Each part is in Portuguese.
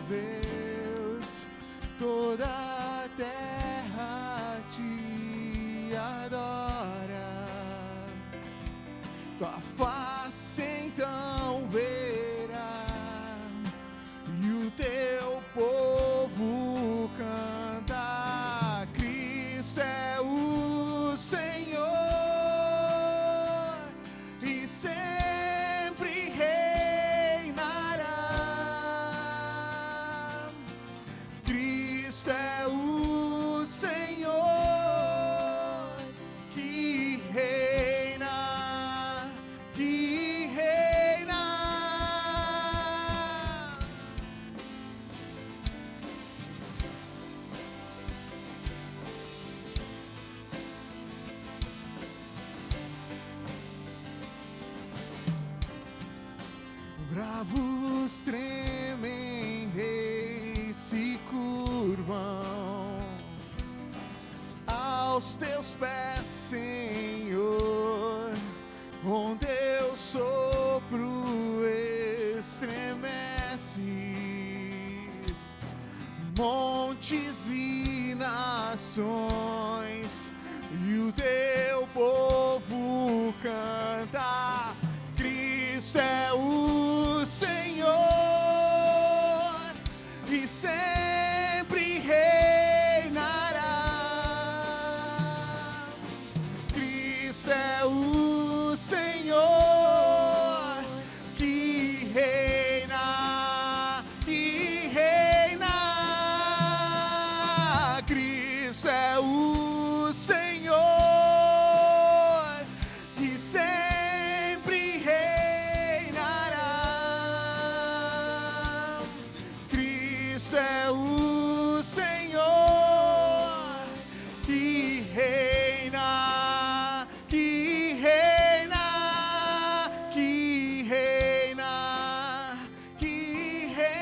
Deus, toda a terra te adora. Tua face então verá, e o teu povo canta: Cristo é o Senhor, e sempre reinará. Cristo é o Senhor, que reina, que reina. Bravos tremem, reis se curvam aos teus pés, Senhor. Com teu sopro estremeces montes e nações, e o teu povo canta: Cristo é o Senhor, e sempre reinará. Cristo é o Senhor, que reina, que reina. Cristo é o Senhor, que sempre reinará. Cristo é o Senhor, que reina, que reina, que reina, que reina.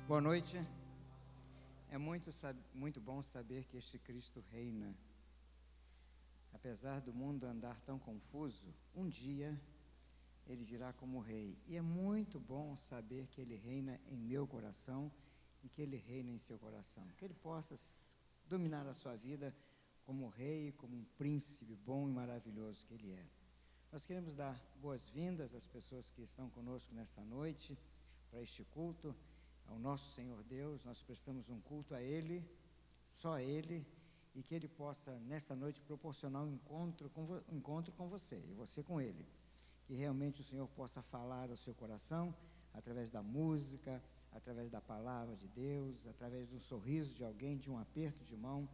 Boa noite. É muito bom saber que este Cristo reina. Apesar do mundo andar tão confuso, um dia Ele virá como Rei. E é muito bom saber que Ele reina em meu coração e que Ele reina em seu coração. Que Ele possa dominar a sua vida como Rei, como um príncipe bom e maravilhoso que Ele é. Nós queremos dar boas-vindas às pessoas que estão conosco nesta noite, para este culto ao nosso Senhor Deus. Nós prestamos um culto a Ele, só a Ele, e que Ele possa, nesta noite, proporcionar um encontro com você, e você com Ele. Que realmente o Senhor possa falar ao seu coração, através da música, através da palavra de Deus, através do sorriso de alguém, de um aperto de mão.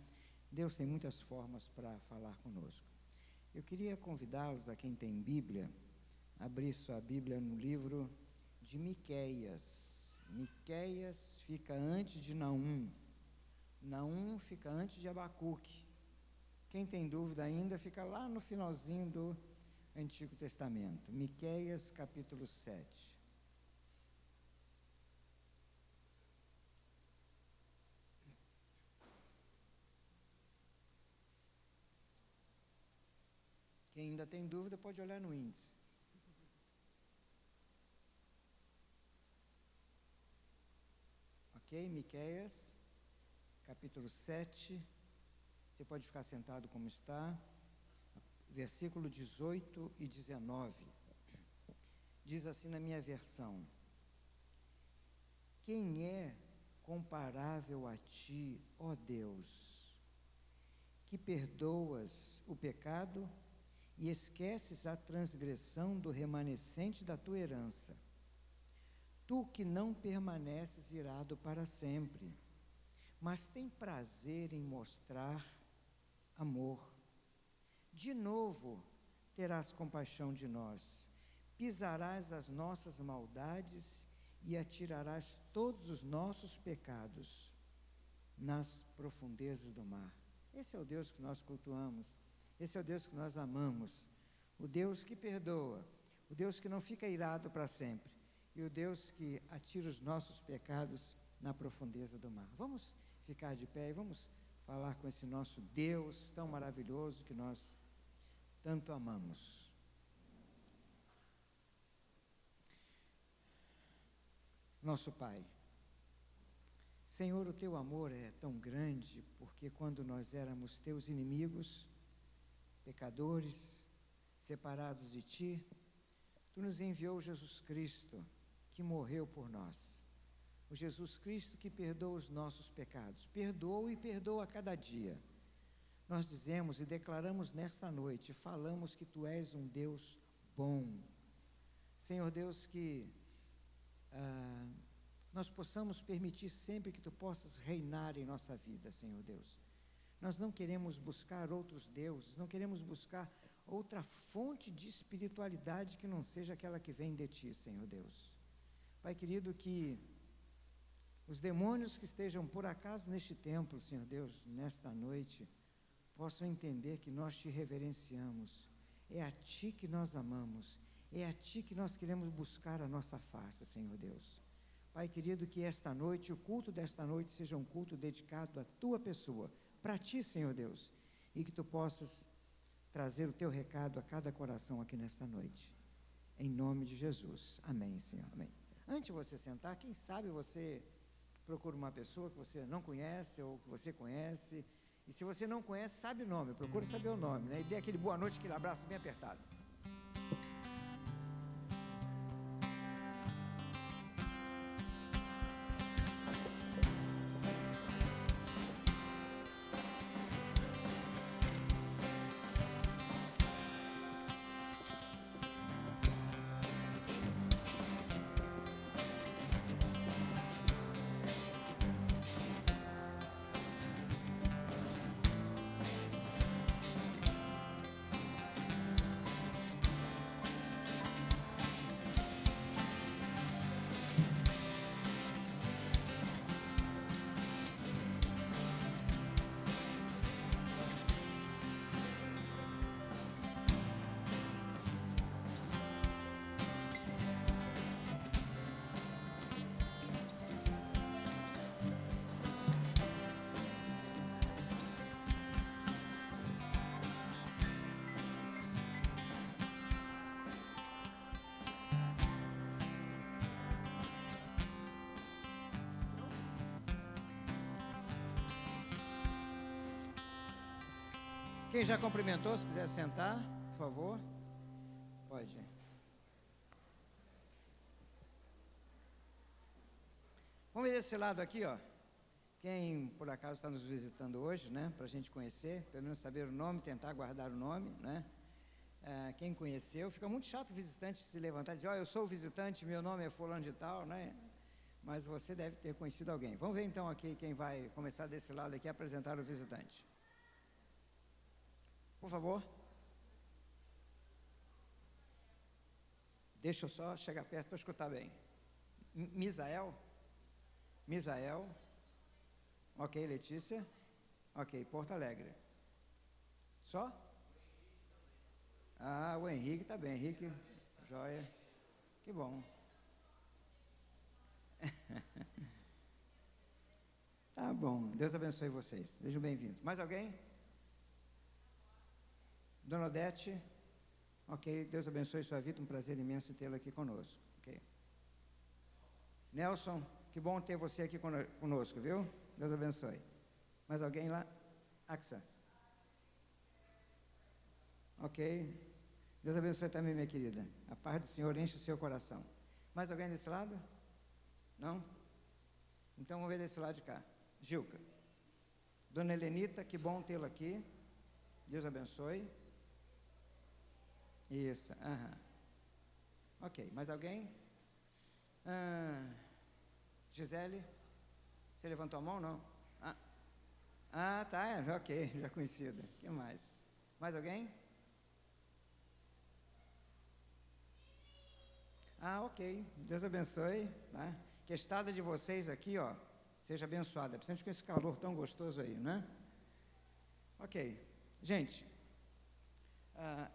Deus tem muitas formas para falar conosco. Eu queria convidá-los, a quem tem Bíblia, a abrir sua Bíblia no livro de Miqueias. Miqueias fica antes de Naum. Naum fica antes de Abacuque. Quem tem dúvida ainda, fica lá no finalzinho do Antigo Testamento. Miqueias, capítulo 7. Quem ainda tem dúvida, pode olhar no índice. Ok, Miqueias, capítulo 7, você pode ficar sentado como está, versículo 18 e 19, diz assim na minha versão: quem é comparável a ti, ó Deus, que perdoas o pecado e esqueces a transgressão do remanescente da tua herança? Tu que não permaneces irado para sempre, mas tem prazer em mostrar amor. De novo terás compaixão de nós, pisarás as nossas maldades e atirarás todos os nossos pecados nas profundezas do mar. Esse é o Deus que nós cultuamos, esse é o Deus que nós amamos, o Deus que perdoa, o Deus que não fica irado para sempre, e o Deus que atira os nossos pecados na profundeza do mar. Vamos ficar de pé e vamos falar com esse nosso Deus tão maravilhoso que nós tanto amamos. Nosso Pai, Senhor, o Teu amor é tão grande, porque quando nós éramos Teus inimigos, pecadores, separados de Ti, Tu nos enviou Jesus Cristo, que morreu por nós. O Jesus Cristo que perdoa os nossos pecados, perdoa e perdoa a cada dia. Nós dizemos e declaramos nesta noite, falamos que Tu és um Deus bom. Senhor Deus, que nós possamos permitir sempre que Tu possas reinar em nossa vida, Senhor Deus. Nós não queremos buscar outros deuses, não queremos buscar outra fonte de espiritualidade que não seja aquela que vem de Ti, Senhor Deus. Pai querido, que os demônios que estejam por acaso neste templo, Senhor Deus, nesta noite, possam entender que nós Te reverenciamos, é a Ti que nós amamos, é a Ti que nós queremos buscar a nossa face, Senhor Deus. Pai querido, que esta noite, o culto desta noite seja um culto dedicado à Tua pessoa, para Ti, Senhor Deus, e que Tu possas trazer o Teu recado a cada coração aqui nesta noite, em nome de Jesus, amém, Senhor, amém. Antes de você sentar, quem sabe você procura uma pessoa que você não conhece ou que você conhece, e se você não conhece, sabe o nome, procura saber o nome, né? E dê aquele boa noite, aquele abraço bem apertado. Quem já cumprimentou, se quiser sentar, por favor, pode. Vamos ver desse lado aqui, ó. Quem por acaso está nos visitando hoje, né, para a gente conhecer, pelo menos saber o nome, tentar guardar o nome, né? Quem conheceu, fica muito chato o visitante se levantar e dizer, ó, eu sou o visitante, meu nome é fulano de tal, né? Mas você deve ter conhecido alguém. Vamos ver então aqui quem vai começar desse lado aqui a apresentar o visitante. Por favor. Deixa eu só chegar perto para escutar bem. Misael? Misael. Ok, Letícia. Ok, Porto Alegre. Só? Ah, o Henrique está bem. Henrique, joia. Que bom. Tá bom. Deus abençoe vocês. Sejam bem-vindos. Mais alguém? Dona Odete, ok, Deus abençoe sua vida, um prazer imenso tê-la aqui conosco, ok. Nelson, que bom ter você aqui conosco, viu? Deus abençoe. Mais alguém lá? Axa. Ok, Deus abençoe também, minha querida. A paz do Senhor enche o seu coração. Mais alguém desse lado? Não? Então vamos ver desse lado de cá. Gilca. Dona Helenita, que bom tê-la aqui. Deus abençoe. Isso, ok, mais alguém? Gisele, você levantou a mão, não? Tá, ok, já conhecida. O que mais? Mais alguém? Ok, Deus abençoe, tá? Que a estada de vocês aqui, ó, seja abençoada, principalmente com esse calor tão gostoso aí, né? Ok, gente,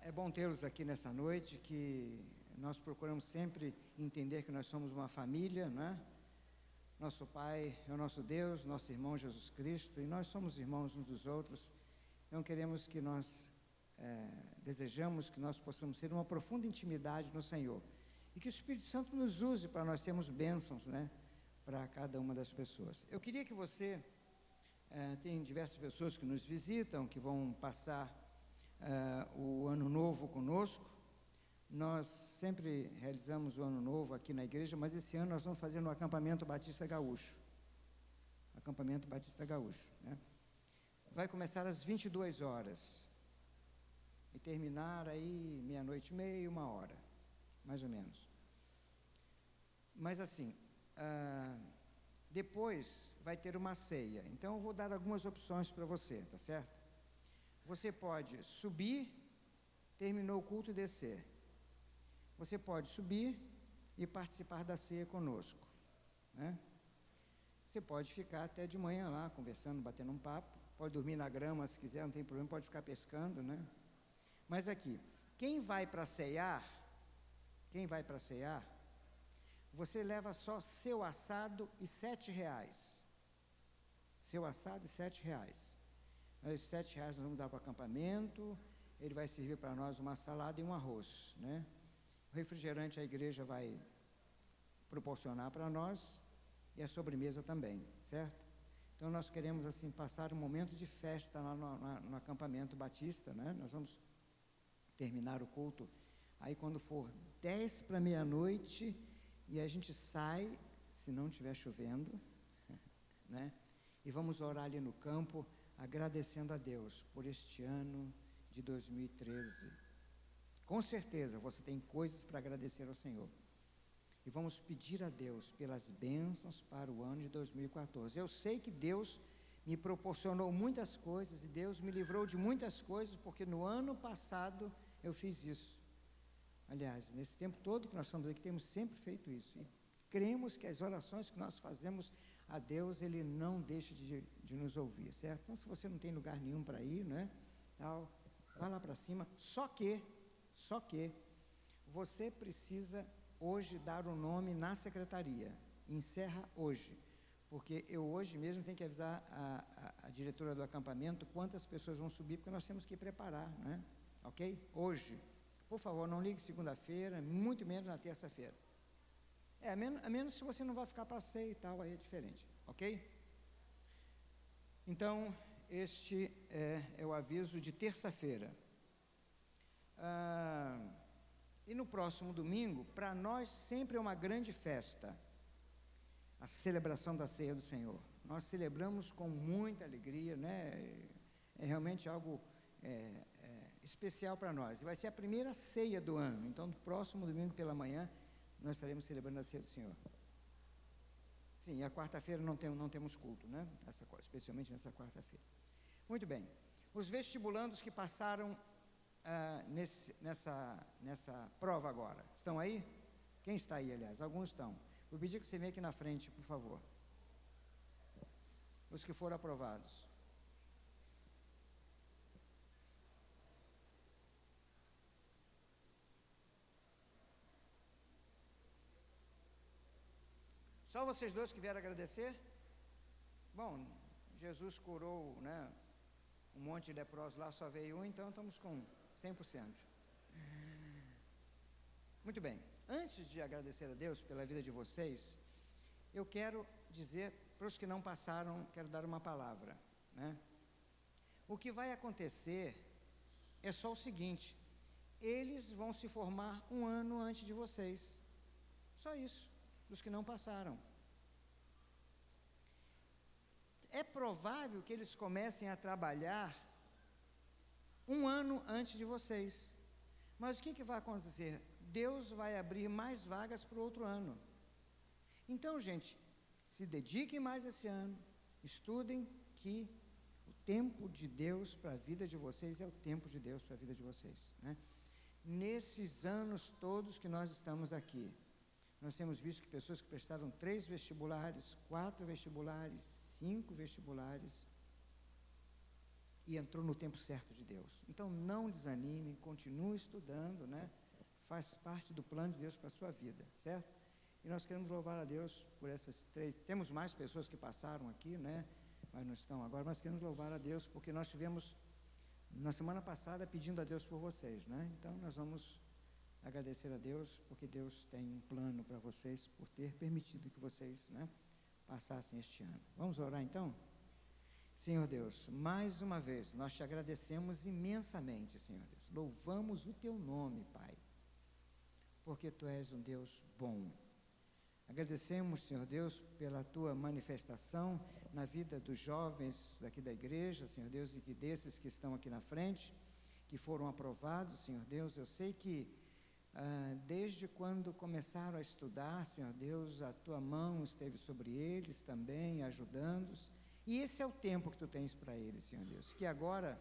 é bom tê-los aqui nessa noite, que nós procuramos sempre entender que nós somos uma família, né? Nosso Pai é o nosso Deus, nosso irmão Jesus Cristo, e nós somos irmãos uns dos outros. Então queremos que nós, desejamos que nós possamos ter uma profunda intimidade no Senhor, e que o Espírito Santo nos use para nós termos bênçãos, né, para cada uma das pessoas. Eu queria que você, tem diversas pessoas que nos visitam, que vão passar o ano novo conosco. Nós sempre realizamos o ano novo aqui na igreja, mas esse ano nós vamos fazer no acampamento Batista Gaúcho. Acampamento Batista Gaúcho, né? Vai começar às 22 horas e terminar aí meia-noite e meia, 1h, mais ou menos. Mas assim, depois vai ter uma ceia, então eu vou dar algumas opções para você, tá certo? Você pode subir, terminou o culto e descer. Você pode subir e participar da ceia conosco, né? Você pode ficar até de manhã lá, conversando, batendo um papo, pode dormir na grama se quiser, não tem problema, pode ficar pescando, né? Mas aqui, quem vai para cear, você leva só seu assado e R$7. Seu assado e R$7. Os R$7 nós vamos dar para o acampamento, ele vai servir para nós uma salada e um arroz, né? O refrigerante a igreja vai proporcionar para nós, e a sobremesa também, certo? Então nós queremos assim passar um momento de festa lá no acampamento Batista, né? Nós vamos terminar o culto aí quando for 10 para meia-noite, e a gente sai, se não estiver chovendo, né? E vamos orar ali no campo, agradecendo a Deus por este ano de 2013. Com certeza você tem coisas para agradecer ao Senhor. E vamos pedir a Deus pelas bênçãos para o ano de 2014. Eu sei que Deus me proporcionou muitas coisas e Deus me livrou de muitas coisas, porque no ano passado eu fiz isso. Aliás, nesse tempo todo que nós estamos aqui, temos sempre feito isso. E cremos que as orações que nós fazemos a Deus, Ele não deixa de nos ouvir, certo? Então, se você não tem lugar nenhum para ir, né, tal, vá lá para cima. Só que você precisa hoje dar o nome na secretaria. Encerra hoje, porque eu hoje mesmo tenho que avisar a diretora do acampamento quantas pessoas vão subir, porque nós temos que preparar, né? Ok? Hoje. Por favor, não ligue segunda-feira, muito menos na terça-feira. A menos se você não vai ficar para ceia e tal, aí é diferente, ok? Então, este é o aviso de terça-feira. E no próximo domingo, para nós sempre é uma grande festa, a celebração da ceia do Senhor. Nós celebramos com muita alegria, né? É realmente algo especial para nós. E vai ser a primeira ceia do ano. Então, no próximo domingo pela manhã, nós estaremos celebrando a ceia do Senhor. Sim, e a quarta-feira não temos culto, né? Especialmente nessa quarta-feira. Muito bem. Os vestibulandos que passaram nessa prova agora, estão aí? Quem está aí, aliás? Alguns estão. Vou pedir que você venha aqui na frente, por favor. Os que foram aprovados. Só vocês dois que vieram agradecer? Bom, Jesus curou, né, um monte de leprosos lá, só veio um, então estamos com 100%. Muito bem, antes de agradecer a Deus pela vida de vocês, eu quero dizer para os que não passaram, quero dar uma palavra, né? O que vai acontecer é só o seguinte: eles vão se formar um ano antes de vocês, só isso. Dos que não passaram. É provável que eles comecem a trabalhar um ano antes de vocês. Mas o que vai acontecer? Deus vai abrir mais vagas para o outro ano. Então, gente, se dediquem mais esse ano, estudem, que o tempo de Deus para a vida de vocês é o tempo de Deus para a vida de vocês, né? Nesses anos todos que nós estamos aqui, nós temos visto que pessoas que prestaram 3 vestibulares, 4 vestibulares, 5 vestibulares, e entrou no tempo certo de Deus. Então, não desanime, continue estudando, né? faz parte do plano de Deus para a sua vida, certo? E nós queremos louvar a Deus por essas 3. Temos mais pessoas que passaram aqui, né? Mas não estão agora, mas queremos louvar a Deus porque nós tivemos na semana passada pedindo a Deus por vocês, né? Então nós vamos agradecer a Deus porque Deus tem um plano para vocês por ter permitido que vocês, né, passassem este ano. Vamos orar então? Senhor Deus, mais uma vez nós te agradecemos imensamente, Senhor Deus. Louvamos o teu nome, Pai, porque tu és um Deus bom. Agradecemos, Senhor Deus, pela tua manifestação na vida dos jovens daqui da igreja, Senhor Deus, e que desses que estão aqui na frente, que foram aprovados, Senhor Deus. Eu sei que desde quando começaram a estudar, Senhor Deus, a tua mão esteve sobre eles também, ajudando-os, e esse é o tempo que tu tens para eles, Senhor Deus, que agora,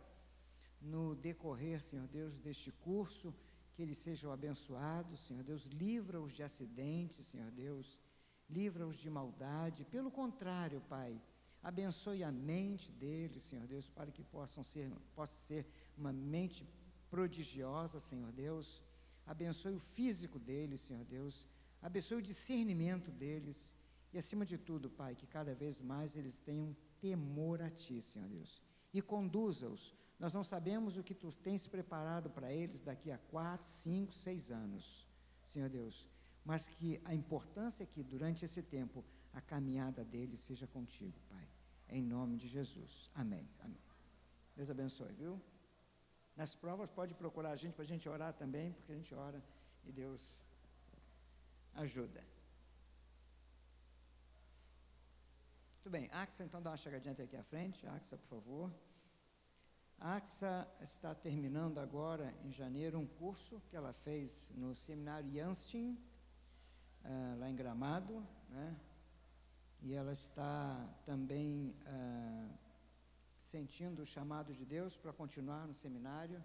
no decorrer, Senhor Deus, deste curso, que eles sejam abençoados, Senhor Deus, livra-os de acidentes, Senhor Deus, livra-os de maldade. Pelo contrário, Pai, abençoe a mente deles, Senhor Deus, para que possa ser uma mente prodigiosa, Senhor Deus. Abençoe o físico deles, Senhor Deus, abençoe o discernimento deles, e acima de tudo, Pai, que cada vez mais eles tenham temor a Ti, Senhor Deus, e conduza-os. Nós não sabemos o que Tu tens preparado para eles daqui a 4, 5, 6 anos, Senhor Deus, mas que a importância é que durante esse tempo a caminhada deles seja contigo, Pai, em nome de Jesus, amém, amém. Deus abençoe, viu? Nas provas pode procurar a gente para a gente orar também, porque a gente ora e Deus ajuda. Muito bem, Axa, então dá uma chegadinha até aqui à frente. Axa, por favor. A Axa está terminando agora, em janeiro, um curso que ela fez no seminário Yanstin, lá em Gramado, né? E ela está também sentindo o chamado de Deus para continuar no seminário,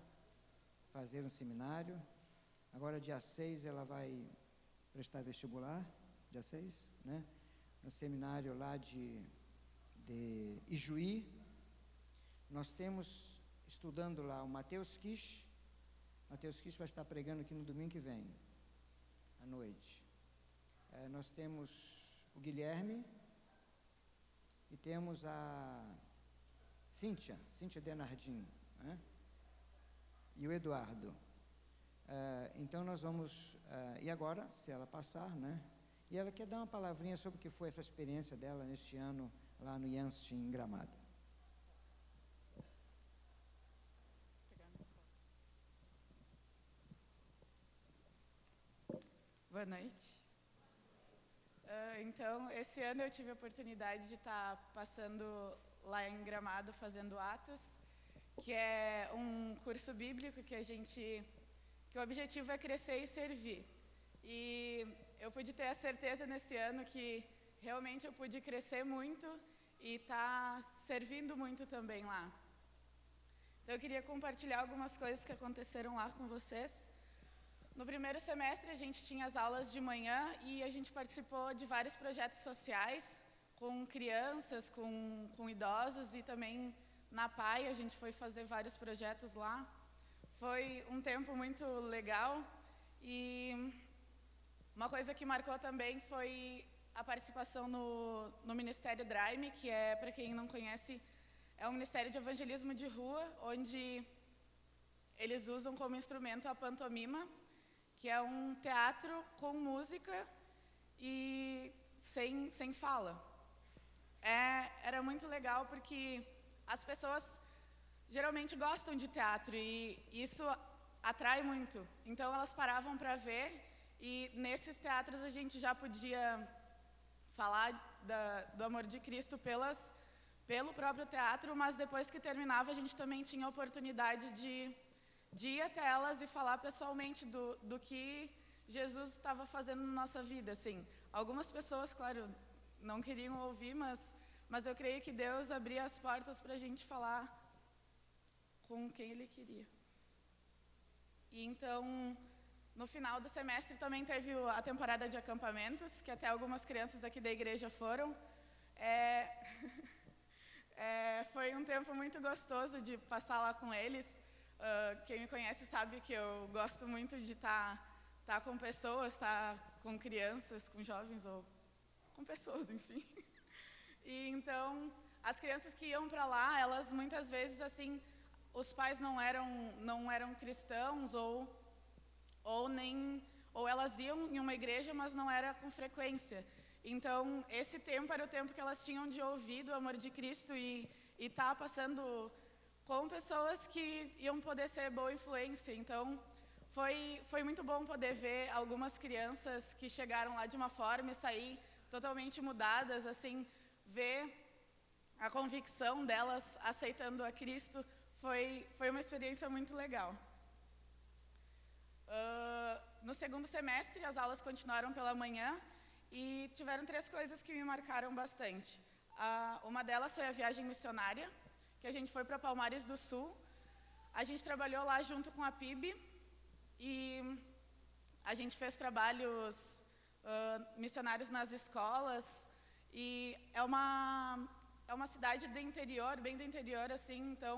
fazer um seminário. Agora, dia 6, ela vai prestar vestibular, dia 6, né? No seminário lá de Ijuí. Nós temos, estudando lá, o Mateus Kish. Mateus Kish vai estar pregando aqui no domingo que vem, à noite. Nós temos o Guilherme e temos a Cíntia Denardim, né? E o Eduardo. Então nós vamos, e agora, se ela passar, né? E ela quer dar uma palavrinha sobre o que foi essa experiência dela neste ano, lá no Yanstin, em Gramado. Boa noite. Então, esse ano eu tive a oportunidade de estar passando lá em Gramado, fazendo Atos, que é um curso bíblico que o objetivo é crescer e servir. E eu pude ter a certeza nesse ano que realmente eu pude crescer muito e estar servindo muito também lá. Então eu queria compartilhar algumas coisas que aconteceram lá com vocês. No primeiro semestre a gente tinha as aulas de manhã e a gente participou de vários projetos sociais com crianças, com idosos, e também na PAI a gente foi fazer vários projetos lá. Foi um tempo muito legal. E uma coisa que marcou também foi a participação no Ministério Draime, que é, para quem não conhece, é um ministério de evangelismo de rua, onde eles usam como instrumento a pantomima, que é um teatro com música e sem fala. Era muito legal porque as pessoas geralmente gostam de teatro e isso atrai muito. Então elas paravam para ver, e nesses teatros a gente já podia falar do amor de Cristo pelo próprio teatro, mas depois que terminava a gente também tinha a oportunidade de ir até elas e falar pessoalmente do que Jesus estava fazendo na nossa vida. Assim, algumas pessoas, claro, não queriam ouvir, mas eu creio que Deus abria as portas para a gente falar com quem Ele queria. E então, no final do semestre também teve a temporada de acampamentos, que até algumas crianças aqui da igreja foram. Foi um tempo muito gostoso de passar lá com eles. Quem me conhece sabe que eu gosto muito de estar tá com pessoas, tá com crianças, com jovens ou com pessoas, enfim. E então, as crianças que iam para lá, elas muitas vezes assim, os pais não eram cristãos ou elas iam em uma igreja, mas não era com frequência. Então, esse tempo era o tempo que elas tinham de ouvir do amor de Cristo e tá passando com pessoas que iam poder ser boa influência. Então, foi muito bom poder ver algumas crianças que chegaram lá de uma forma e sair totalmente mudadas, assim, ver a convicção delas aceitando a Cristo. Foi uma experiência muito legal. No segundo semestre, as aulas continuaram pela manhã e tiveram 3 coisas que me marcaram bastante. Uma delas foi a viagem missionária, que a gente foi para Palmares do Sul. A gente trabalhou lá junto com a PIB e a gente fez trabalhos missionários nas escolas. E é uma cidade do interior, bem do interior, assim, então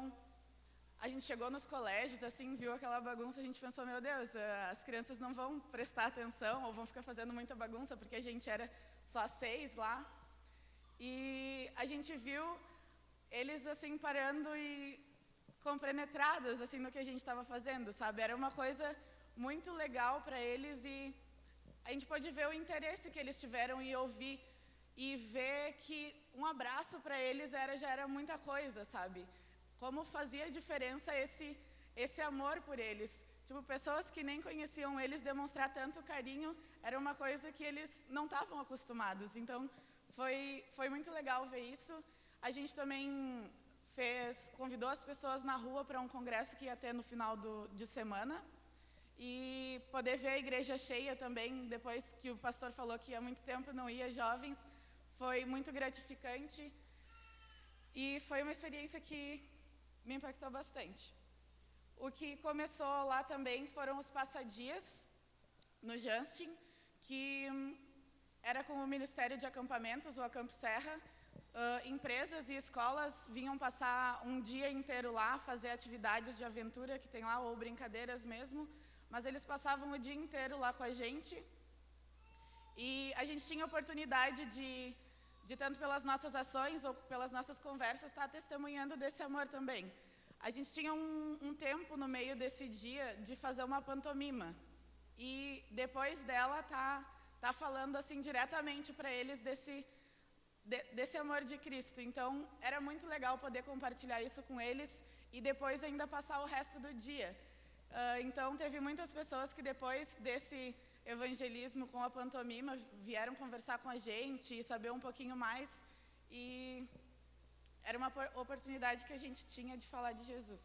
a gente chegou nos colégios, assim, viu aquela bagunça, a gente pensou, meu Deus, as crianças não vão prestar atenção ou vão ficar fazendo muita bagunça, porque a gente era só 6 lá. E a gente viu eles, assim, parando e compenetrados, assim, no que a gente estava fazendo, sabe? Era uma coisa muito legal para eles e a gente pôde ver o interesse que eles tiveram e ouvir e ver que um abraço para eles já era muita coisa, sabe? Como fazia diferença esse amor por eles. Tipo, pessoas que nem conheciam eles demonstrar tanto carinho, era uma coisa que eles não estavam acostumados. Então, foi muito legal ver isso. A gente também convidou as pessoas na rua para um congresso que ia ter no final de semana. E poder ver a igreja cheia também, depois que o pastor falou que há muito tempo não ia jovens, foi muito gratificante. E foi uma experiência que me impactou bastante. O que começou lá também foram os passadias no Justin, que era com o Ministério de Acampamentos, o Acamp Serra. Empresas e escolas vinham passar um dia inteiro lá, fazer atividades de aventura que tem lá, ou brincadeiras mesmo, mas eles passavam o dia inteiro lá com a gente. E a gente tinha a oportunidade de tanto pelas nossas ações ou pelas nossas conversas, estar testemunhando desse amor também. A gente tinha um tempo no meio desse dia de fazer uma pantomima. E depois dela tá falando assim diretamente para eles desse amor de Cristo. Então, era muito legal poder compartilhar isso com eles e depois ainda passar o resto do dia. Então, teve muitas pessoas que depois desse evangelismo com a pantomima vieram conversar com a gente e saber um pouquinho mais. E era uma oportunidade que a gente tinha de falar de Jesus.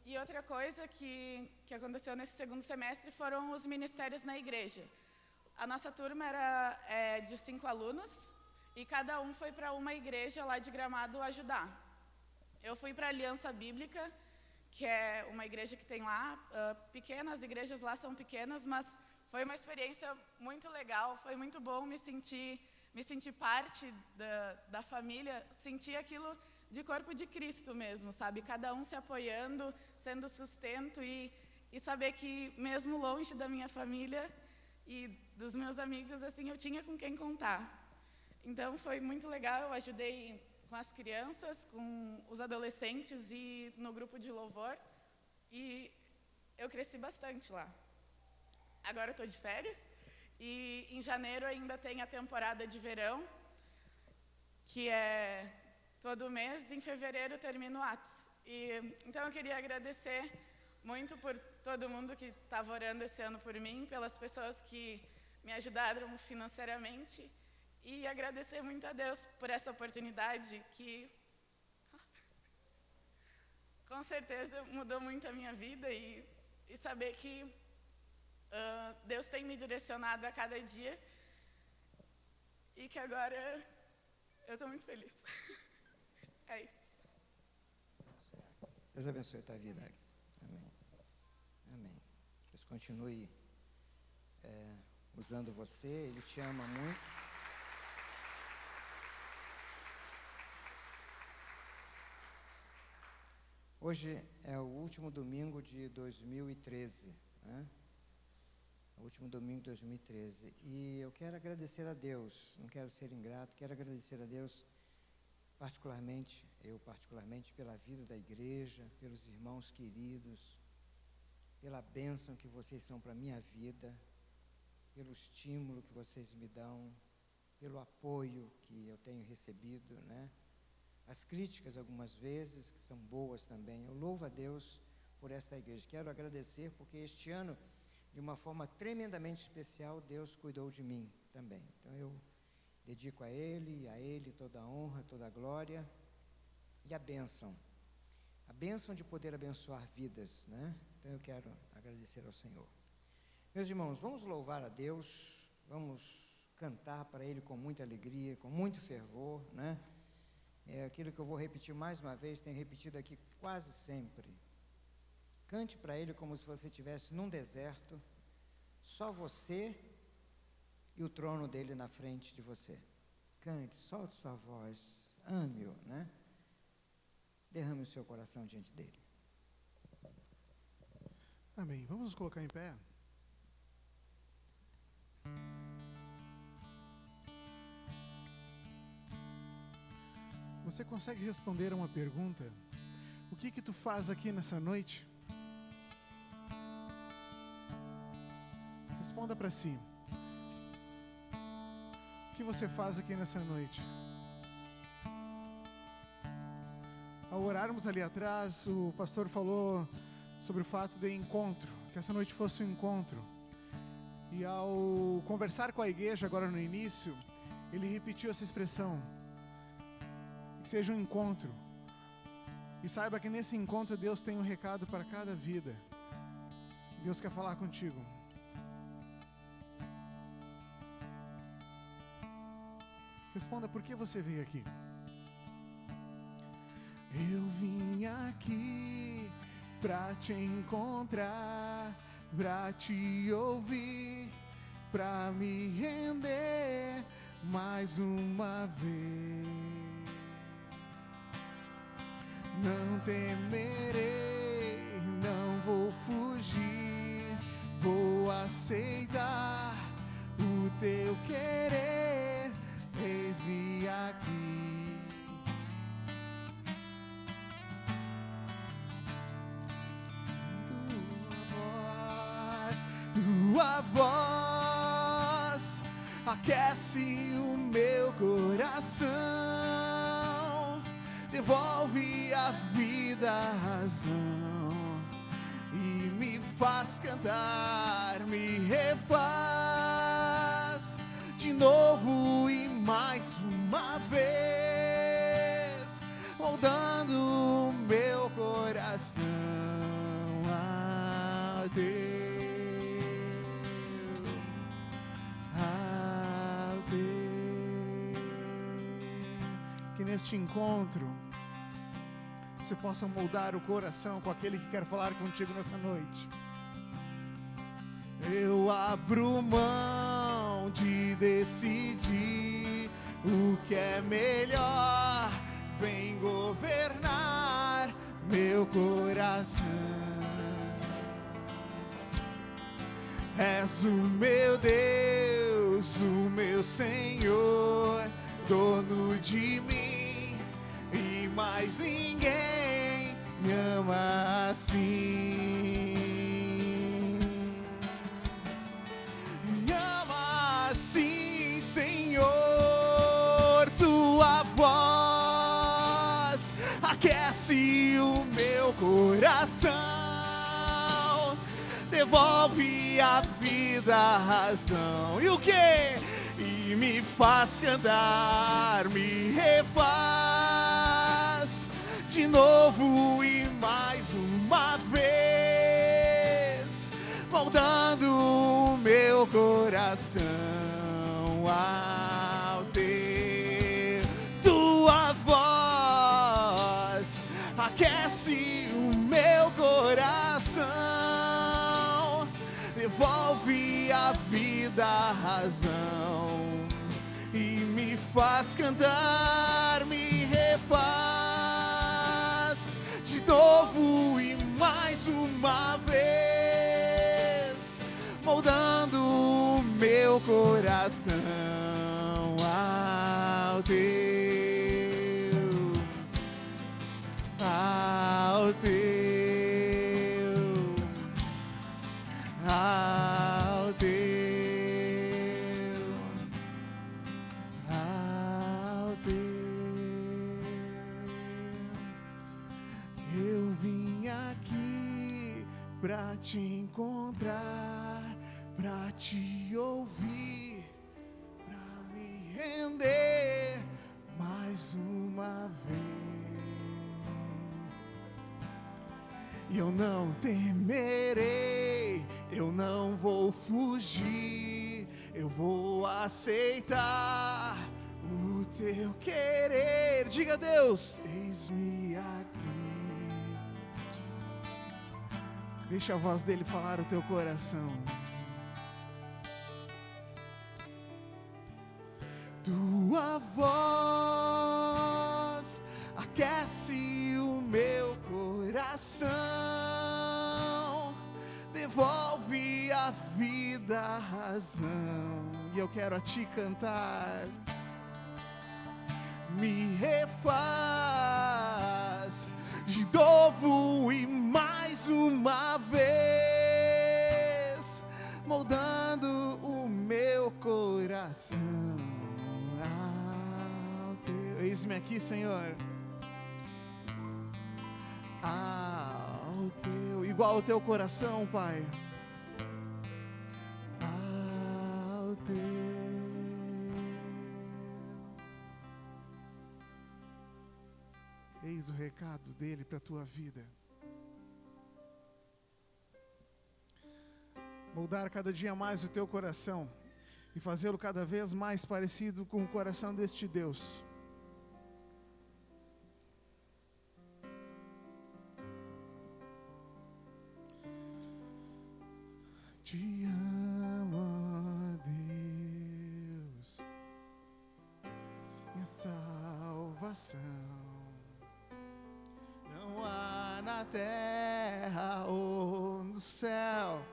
E outra coisa que aconteceu nesse segundo semestre foram os ministérios na igreja. A nossa turma era de 5 alunos e cada um foi para uma igreja lá de Gramado ajudar. Eu fui para a Aliança Bíblica, que é uma igreja que tem lá, pequena, as igrejas lá são pequenas, mas foi uma experiência muito legal, foi muito bom me sentir parte da família, sentir aquilo de corpo de Cristo mesmo, sabe? Cada um se apoiando, sendo sustento e saber que mesmo longe da minha família e dos meus amigos, assim, eu tinha com quem contar. Então foi muito legal, eu ajudei com as crianças, com os adolescentes e no grupo de louvor. E eu cresci bastante lá. Agora eu estou de férias e em janeiro ainda tem a temporada de verão, que é todo mês, em fevereiro termina o Atos. Então eu queria agradecer muito por todo mundo que estava orando esse ano por mim, pelas pessoas que me ajudaram financeiramente e agradecer muito a Deus por essa oportunidade que com certeza mudou muito a minha vida e saber que Deus tem me direcionado a cada dia e que agora eu estou muito feliz. É isso. Deus abençoe a tua vida, Alex. Amém. Amém. Deus continue usando você, Ele te ama muito. Hoje é o último domingo de 2013, né? o último domingo de 2013. E eu quero agradecer a Deus, não quero ser ingrato, quero agradecer a Deus particularmente pela vida da igreja, pelos irmãos queridos, pela bênção que vocês são para a minha vida, pelo estímulo que vocês me dão, pelo apoio que eu tenho recebido, né? As críticas algumas vezes, que são boas também. Eu louvo a Deus por esta igreja. Quero agradecer porque este ano, de uma forma tremendamente especial, Deus cuidou de mim também. Então eu dedico a Ele toda a honra, toda a glória e a bênção de poder abençoar vidas, né? Então eu quero agradecer ao Senhor. Meus irmãos, vamos louvar a Deus, vamos cantar para Ele com muita alegria, com muito fervor, né? É aquilo que eu vou repetir mais uma vez, tenho repetido aqui quase sempre. Cante para Ele como se você estivesse num deserto, só você e o trono dele na frente de você. Cante, solte sua voz, ame-o, né? Derrame o seu coração diante dele. Amém. Vamos nos colocar em pé? Você consegue responder a uma pergunta? O que tu faz aqui nessa noite? Responda para si. O que você faz aqui nessa noite? Ao orarmos ali atrás, o pastor falou sobre o fato de encontro, que essa noite fosse um encontro. E ao conversar com a igreja agora no início, ele repetiu essa expressão, que seja um encontro. E saiba que nesse encontro Deus tem um recado para cada vida. Deus quer falar contigo. Responda, por que você veio aqui? Eu vim aqui pra te encontrar, pra te ouvir, pra me render mais uma vez. Não temerei, não vou fugir, vou aceitar o teu querer, eis-me aqui. Tua voz aquece o meu coração, devolve a vida, a razão e me faz cantar, me refaz de novo e mais uma vez, moldando o meu coração a Deus. Que neste encontro você possa moldar o coração com aquele que quer falar contigo nessa noite. Eu abro mão de decidir o que é melhor, vem governar meu coração. És o meu Deus, o meu Senhor, dono de mim, e mais ninguém me ama assim. Me ama assim, Senhor, tua voz aquece o meu coração, devolve a vida, a razão. E o quê? E me faz cantar, me refaz de novo e mais uma vez, moldando o meu coração ao teu. Tua voz aquece o meu coração, devolve a vida, a razão e me faz cantar, me refaz de novo e mais uma vez, moldando meu coração ao teu, ao teu, ao teu, ao teu. Eu vim aqui pra te encontrar, pra te ouvir, pra me render mais uma vez. E eu não temerei, eu não vou fugir, eu vou aceitar o teu querer. Diga a Deus, eis-me aqui. Deixa a voz dele falar o teu coração. Tua voz aquece o meu coração, devolve a vida, a razão. E eu quero a ti cantar. Me refaz de novo e mais uma vez, moldando o meu coração ao teu. Eis-me aqui, Senhor, ao teu, igual ao teu coração, Pai, ao teu. Eis o recado dele para a tua vida. Moldar cada dia mais o teu coração e fazê-lo cada vez mais parecido com o coração deste Deus. Te amo, Deus, minha salvação. Não há na terra ou no céu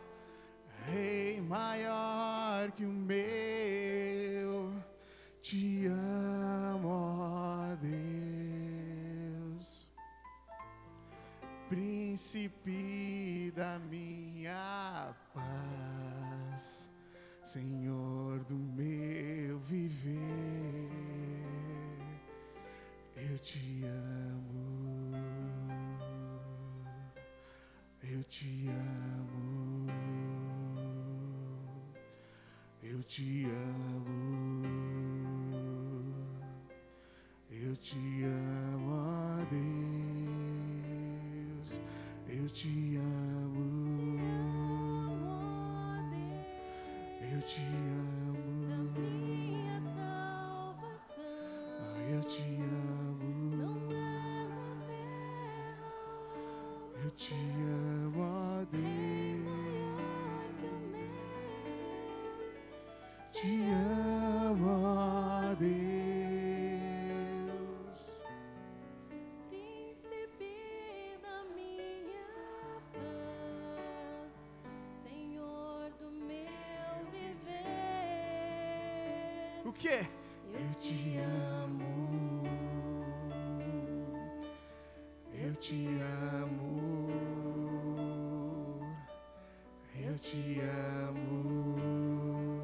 Rei maior que o meu. Te amo, ó Deus, príncipe da minha paz, Senhor do meu viver. Eu te amo, eu te amo, eu te amo, eu te amo, ó Deus, eu te amo, eu te amo, eu te amo, eu te amo, ó Deus, te amo, ó Deus. Príncipe da minha paz, Senhor do meu viver. O quê? Eu te amo, Eu te amo, eu te amo,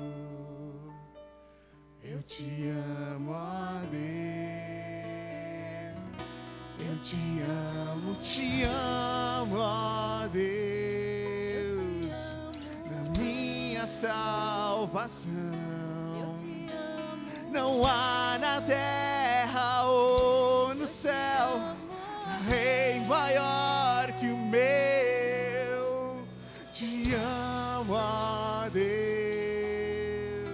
eu te amo, ó Deus, eu te amo, ó Deus, na minha salvação. Não há na terra ou no céu Rei maior que o meu. Te amo, ó Deus,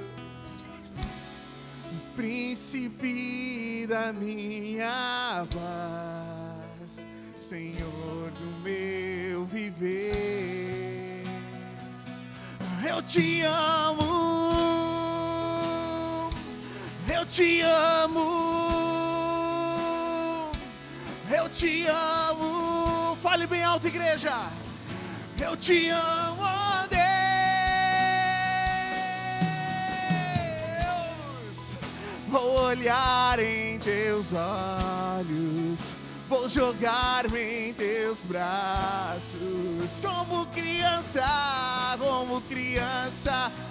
príncipe da minha paz, Senhor do meu viver. Eu te amo, eu te amo, eu te amo. Fale bem alto, igreja. Eu te amo, ó Deus. Vou olhar em teus olhos, vou jogar-me em teus braços. Como criança,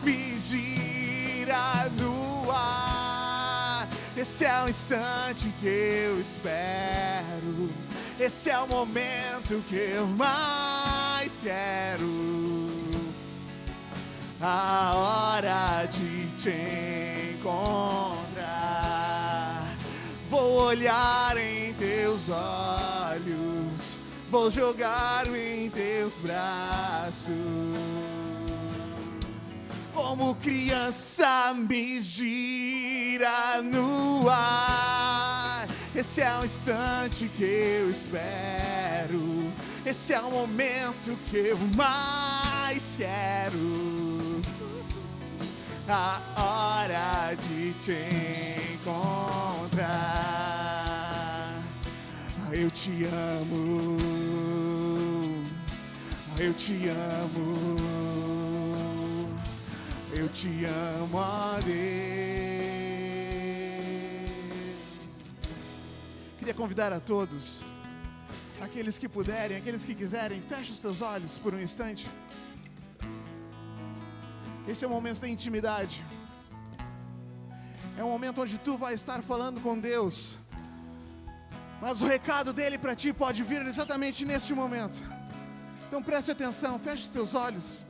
me gira no ar. Esse é o instante que eu espero, esse é o momento que eu mais quero. A hora de te encontrar. Vou olhar em teus olhos, vou jogar-me em teus braços. Como criança me gira no ar. Esse é o instante que eu espero, esse é o momento que eu mais quero. A hora de te encontrar. Eu te amo, eu te amo, eu te amo, ó Deus. Queria convidar a todos, aqueles que puderem, aqueles que quiserem, feche os seus olhos por um instante. Esse é o momento da intimidade. É um momento onde tu vai estar falando com Deus, mas o recado dele para ti pode vir exatamente neste momento. Então preste atenção, feche os teus olhos.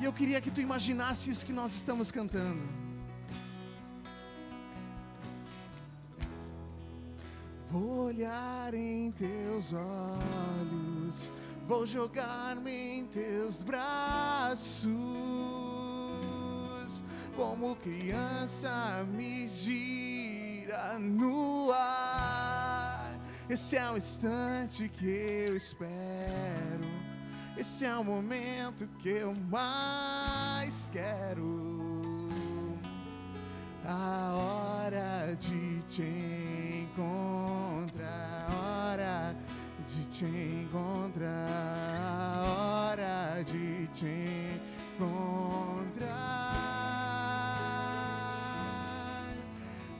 E eu queria que tu imaginasse isso que nós estamos cantando. Vou olhar em teus olhos, vou jogar-me em teus braços. Como criança me gira no ar. Esse é o instante que eu espero, esse é o momento que eu mais quero. A hora de te encontrar, a hora de te encontrar, a hora de te encontrar,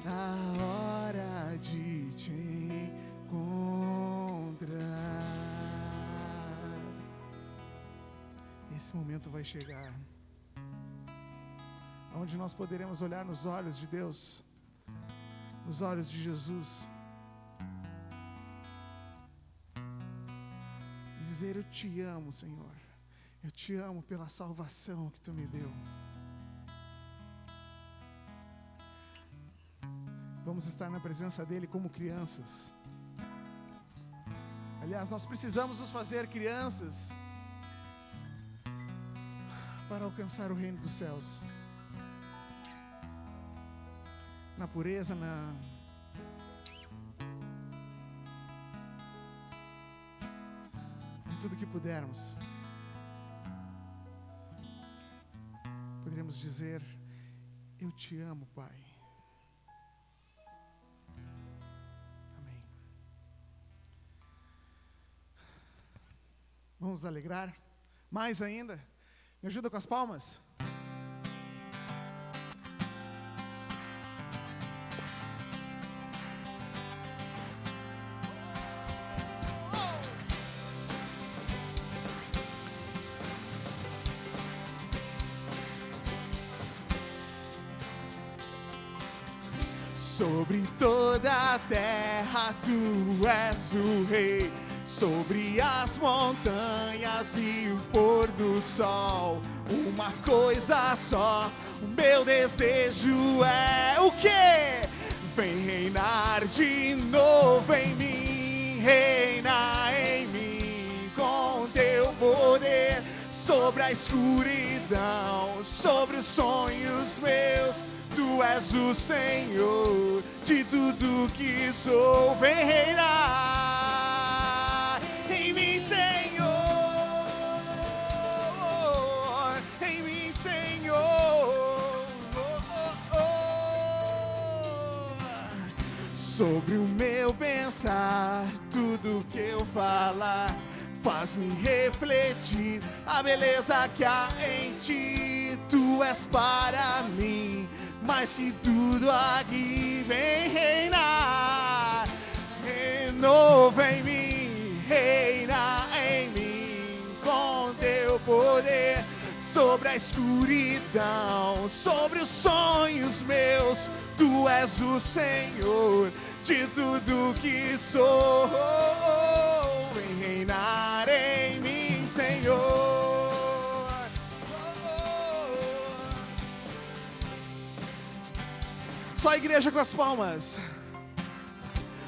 a hora de te encontrar. Esse momento vai chegar, onde nós poderemos olhar nos olhos de Deus, nos olhos de Jesus, e dizer: eu te amo, Senhor, eu te amo pela salvação que tu me deu. Vamos estar na presença dele como crianças. Aliás, nós precisamos nos fazer crianças para alcançar o reino dos céus. Na pureza, em tudo que pudermos, poderíamos dizer: eu te amo, Pai. Amém. Vamos nos alegrar mais ainda? Me ajuda com as palmas? Sobre toda a terra tu és o rei, sobre as montanhas e o pôr do sol. Uma coisa só, o meu desejo é o quê? Vem reinar de novo em mim, reina em mim com teu poder. Sobre a escuridão, sobre os sonhos meus, tu és o Senhor de tudo que sou. Vem reinar em mim, Senhor, em mim, Senhor. Sobre o meu pensar, tudo que eu falar, faz-me refletir a beleza que há em ti. Tu és para mim mais que tudo aqui, vem reinar. Renova em mim, reina em mim, com teu poder sobre a escuridão, sobre os sonhos meus. Tu és o Senhor de tudo que sou. Vem reinar em mim, Senhor. Só a igreja com as palmas.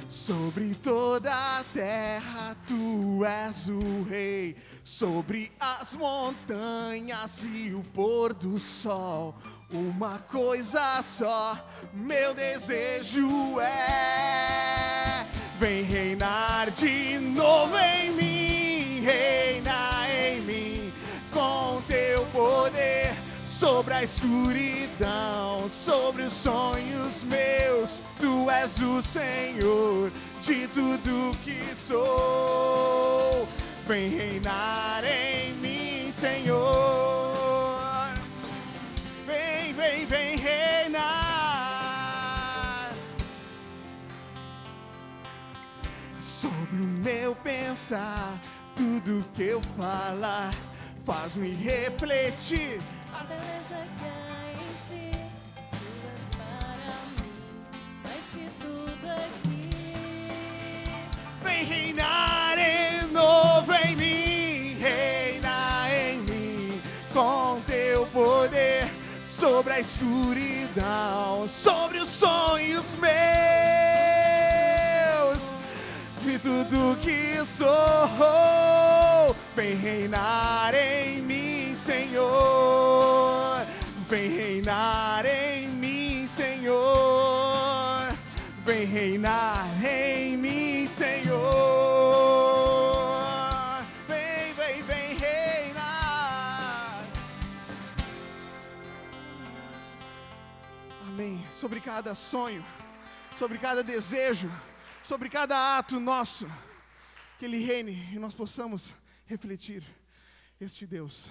Sobre toda a terra tu és o rei, sobre as montanhas e o pôr do sol. Uma coisa só, meu desejo é: vem reinar de novo em mim, reina em mim, com teu poder sobre a escuridão, sobre os sonhos meus. Tu és o Senhor de tudo que sou. Vem reinar em mim, Senhor. Vem, vem, vem reinar sobre o meu pensar. Tudo que eu falar faz-me refletir A beleza que há em ti, tu és para mim, mais que tudo aqui. Vem reinar em novo em mim, reina em mim, com teu poder sobre a escuridão, sobre os sonhos meus, de tudo que sou. Vem reinar em mim, Senhor. Vem reinar em mim, Senhor. Vem reinar em mim, Senhor. Vem, vem, vem reinar. Amém. Sobre cada sonho, sobre cada desejo, sobre cada ato nosso, que Ele reine e nós possamos refletir este Deus.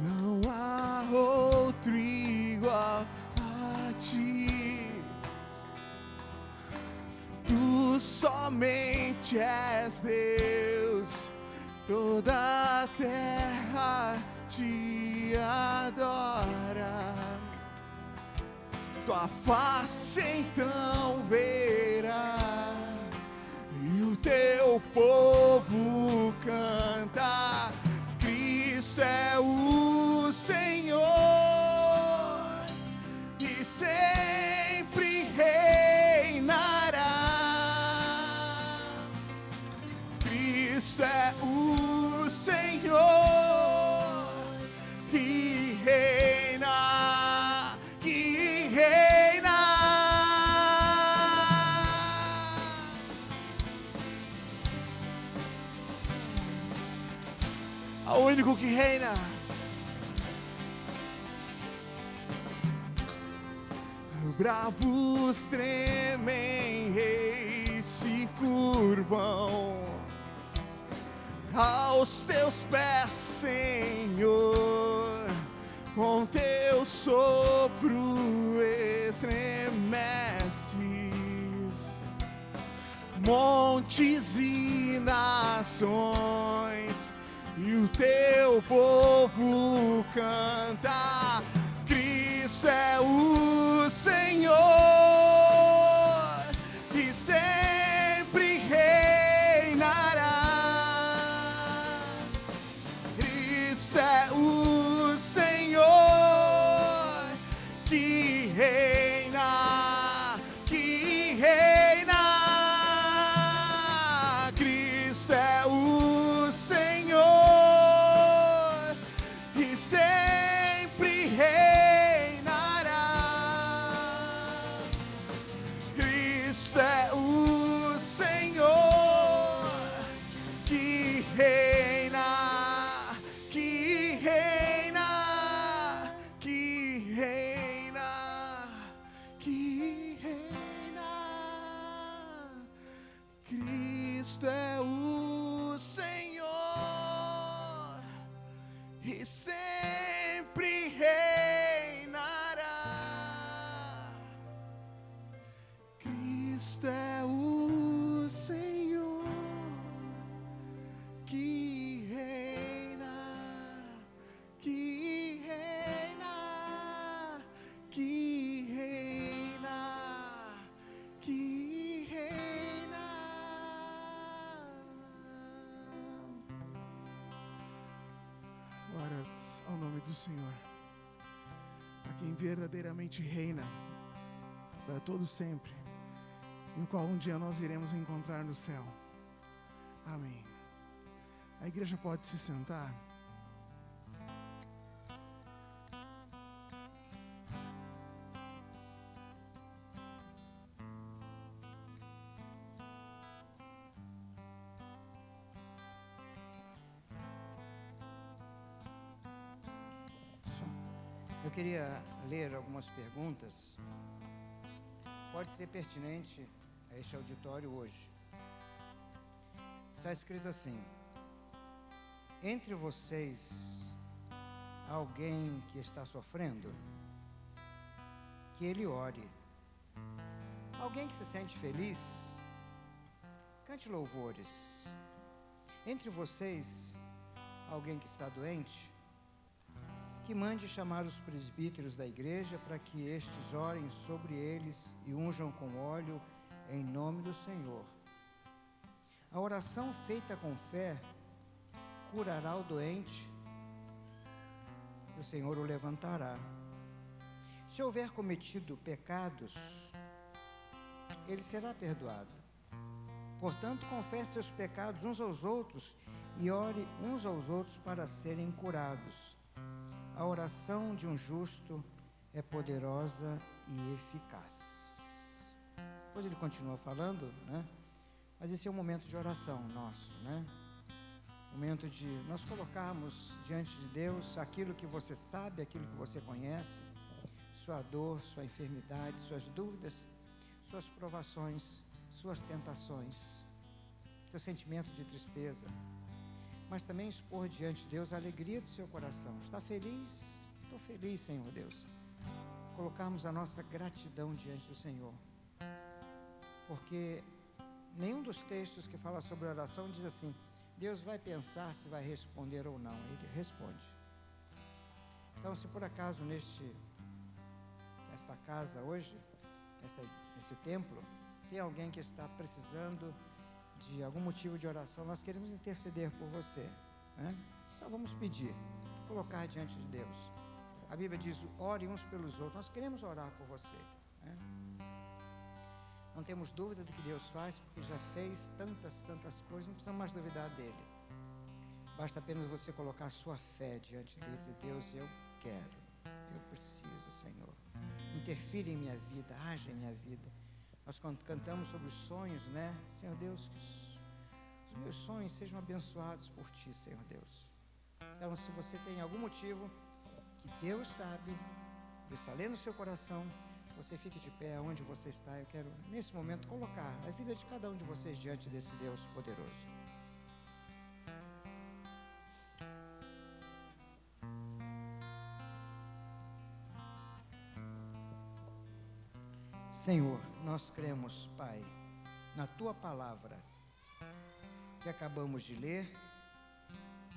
Não há outro igual a ti. Tu somente és Deus, toda a terra te adora. Tua face então verá, e o teu povo canta: Cristo é o Senhor, e sempre reinará. Cristo é o Senhor, que reina, que reina. O único que reina. Bravos tremem, reis se curvam aos teus pés, Senhor. Com teu sopro estremeces montes e nações, e o teu povo canta: Cristo é o Senhor, e sempre reinará. Cristo é o Senhor, que reina, que reina. Cristo é o Senhor, e sempre reinará. Glórias ao nome do Senhor, a quem verdadeiramente reina para todo sempre, e o qual um dia nós iremos encontrar no céu. Amém. A igreja pode se sentar. Eu queria ler algumas perguntas. Pode ser pertinente a este auditório hoje. Está escrito assim: entre vocês, há alguém que está sofrendo? Que ele ore. Alguém que se sente feliz? Cante louvores. Entre vocês, alguém que está doente? Que mande chamar os presbíteros da igreja para que estes orem sobre eles e unjam com óleo em nome do Senhor. A oração feita com fé curará o doente e o Senhor o levantará. Se houver cometido pecados, ele será perdoado. Portanto, confesse seus pecados uns aos outros e ore uns aos outros para serem curados. A oração de um justo é poderosa e eficaz. Depois ele continua falando, né? Mas esse é um momento de oração nosso, né? Momento de nós colocarmos diante de Deus aquilo que você sabe, aquilo que você conhece, sua dor, sua enfermidade, suas dúvidas, suas provações, suas tentações, seu sentimento de tristeza. Mas também expor diante de Deus a alegria do seu coração. Está feliz? Estou feliz, Senhor Deus. Colocarmos a nossa gratidão diante do Senhor. Porque nenhum dos textos que fala sobre oração diz assim: Deus vai pensar se vai responder ou não. Ele responde. Então, se por acaso nesta casa hoje, nesse templo, tem alguém que está precisando de algum motivo de oração, nós queremos interceder por você, né? Só vamos pedir, colocar diante de Deus. A Bíblia diz: ore uns pelos outros. Nós queremos orar por você, né? Não temos dúvida do que Deus faz, porque já fez tantas coisas, não precisamos mais duvidar dele. Basta apenas você colocar a sua fé diante dele e dizer: Deus, eu quero, eu preciso, Senhor, interfira em minha vida, age em minha vida. Nós quando cantamos sobre os sonhos, né? Senhor Deus, que os meus sonhos sejam abençoados por Ti, Senhor Deus. Então, se você tem algum motivo que Deus sabe, Deus está lendo o seu coração, você fique de pé onde você está. Eu quero, nesse momento, colocar a vida de cada um de vocês diante desse Deus poderoso. Senhor, nós cremos, Pai, na Tua palavra que acabamos de ler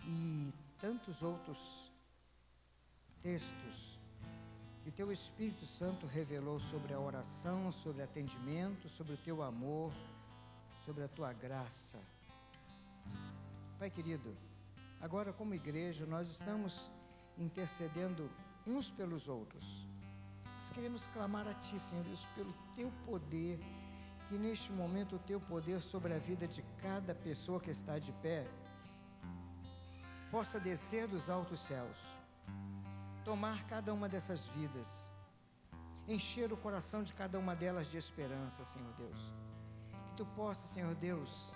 e tantos outros textos que Teu Espírito Santo revelou sobre a oração, sobre atendimento, sobre o Teu amor, sobre a Tua graça. Pai querido, agora como igreja nós estamos intercedendo uns pelos outros. Nós queremos clamar a Ti, Senhor Deus, pelo Teu poder, que neste momento o Teu poder sobre a vida de cada pessoa que está de pé possa descer dos altos céus, tomar cada uma dessas vidas, encher o coração de cada uma delas de esperança, Senhor Deus. Que Tu possa, Senhor Deus,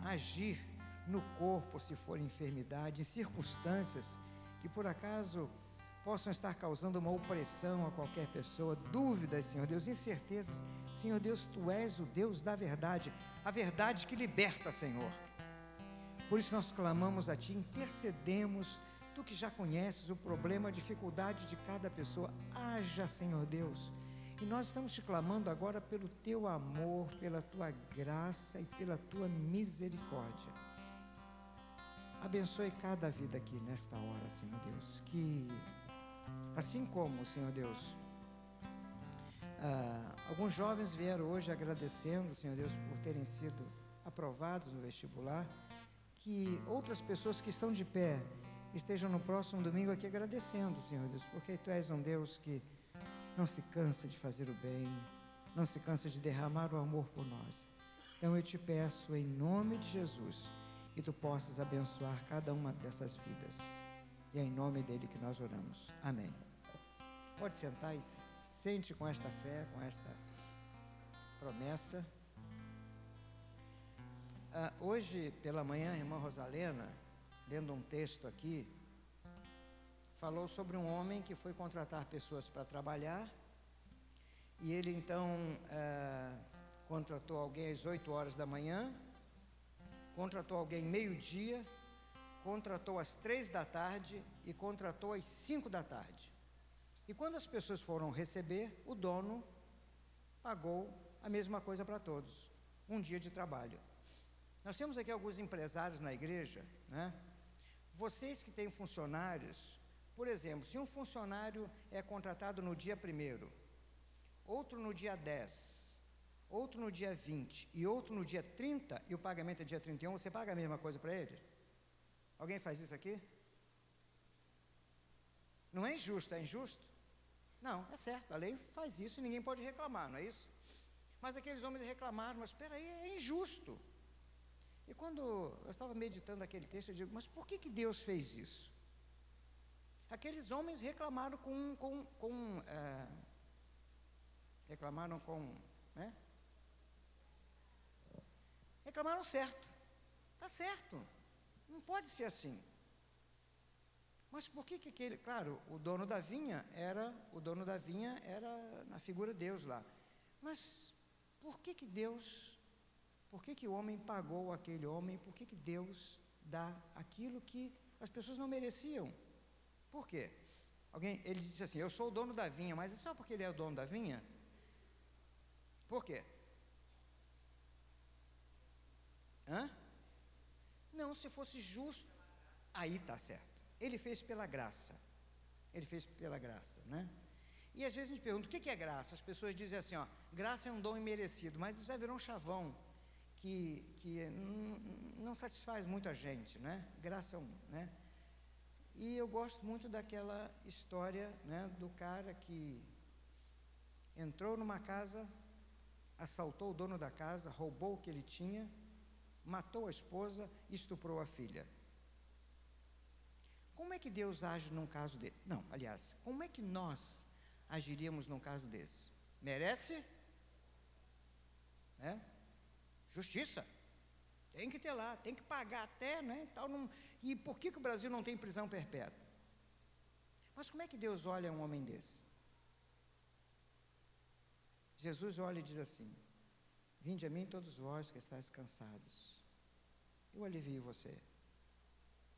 agir no corpo se for enfermidade, em circunstâncias que por acaso possam estar causando uma opressão a qualquer pessoa, dúvidas, Senhor Deus, incertezas. Senhor Deus, Tu és o Deus da verdade, a verdade que liberta, Senhor. Por isso nós clamamos a Ti, intercedemos. Tu que já conheces o problema, a dificuldade de cada pessoa, haja, Senhor Deus. E nós estamos Te clamando agora pelo Teu amor, pela Tua graça e pela Tua misericórdia. Abençoe cada vida aqui nesta hora, Senhor Deus, que assim como, Senhor Deus, alguns jovens vieram hoje agradecendo, Senhor Deus, por terem sido aprovados no vestibular, que outras pessoas que estão de pé estejam no próximo domingo aqui agradecendo, Senhor Deus, porque Tu és um Deus que não se cansa de fazer o bem, não se cansa de derramar o amor por nós. Então eu te peço, em nome de Jesus, que Tu possas abençoar cada uma dessas vidas. E é em nome dEle que nós oramos. Amém. Pode sentar e sente com esta fé, com esta promessa. Hoje pela manhã, a irmã Rosalena, lendo um texto aqui, falou sobre um homem que foi contratar pessoas para trabalhar, e ele então contratou alguém às 8 horas da manhã, contratou alguém meio-dia, contratou às 3 da tarde e contratou às 5 da tarde. E quando as pessoas foram receber, o dono pagou a mesma coisa para todos, um dia de trabalho. Nós temos aqui alguns empresários na igreja, né? Vocês que têm funcionários, por exemplo, se um funcionário é contratado no dia 1º, outro no dia 10, outro no dia 20 e outro no dia 30, e o pagamento é dia 31, você paga a mesma coisa para ele? Alguém faz isso aqui? Não é injusto, é injusto? Não, é certo, a lei faz isso e ninguém pode reclamar, não é isso? Mas aqueles homens reclamaram, mas espera aí, é injusto. E quando eu estava meditando aquele texto, eu digo, mas por que Deus fez isso? Aqueles homens reclamaram né? Reclamaram certo. Está certo. Não pode ser assim. Mas por que aquele, claro, o dono da vinha era na figura de Deus lá. Mas por que o homem pagou aquele homem? Por que Deus dá aquilo que as pessoas não mereciam? Por quê? Ele disse assim, eu sou o dono da vinha, mas só porque ele é o dono da vinha? Por quê? Não, se fosse justo, aí está certo. Ele fez pela graça. Ele fez pela graça, né? E às vezes a gente pergunta, o que é graça? As pessoas dizem assim, graça é um dom imerecido, mas isso já virou um chavão que não satisfaz muito a gente, né? Graça é né? E eu gosto muito daquela história, né, do cara que entrou numa casa, assaltou o dono da casa, roubou o que ele tinha, matou a esposa e estuprou a filha. Como é que Deus age num caso desse? Não, aliás, como é que nós agiríamos num caso desse? Merece? Justiça. Tem que ter lá, tem que pagar até, né? E por que o Brasil não tem prisão perpétua? Mas como é que Deus olha um homem desse? Jesus olha e diz assim, vinde a mim todos vós que estáis cansados, eu alivio você,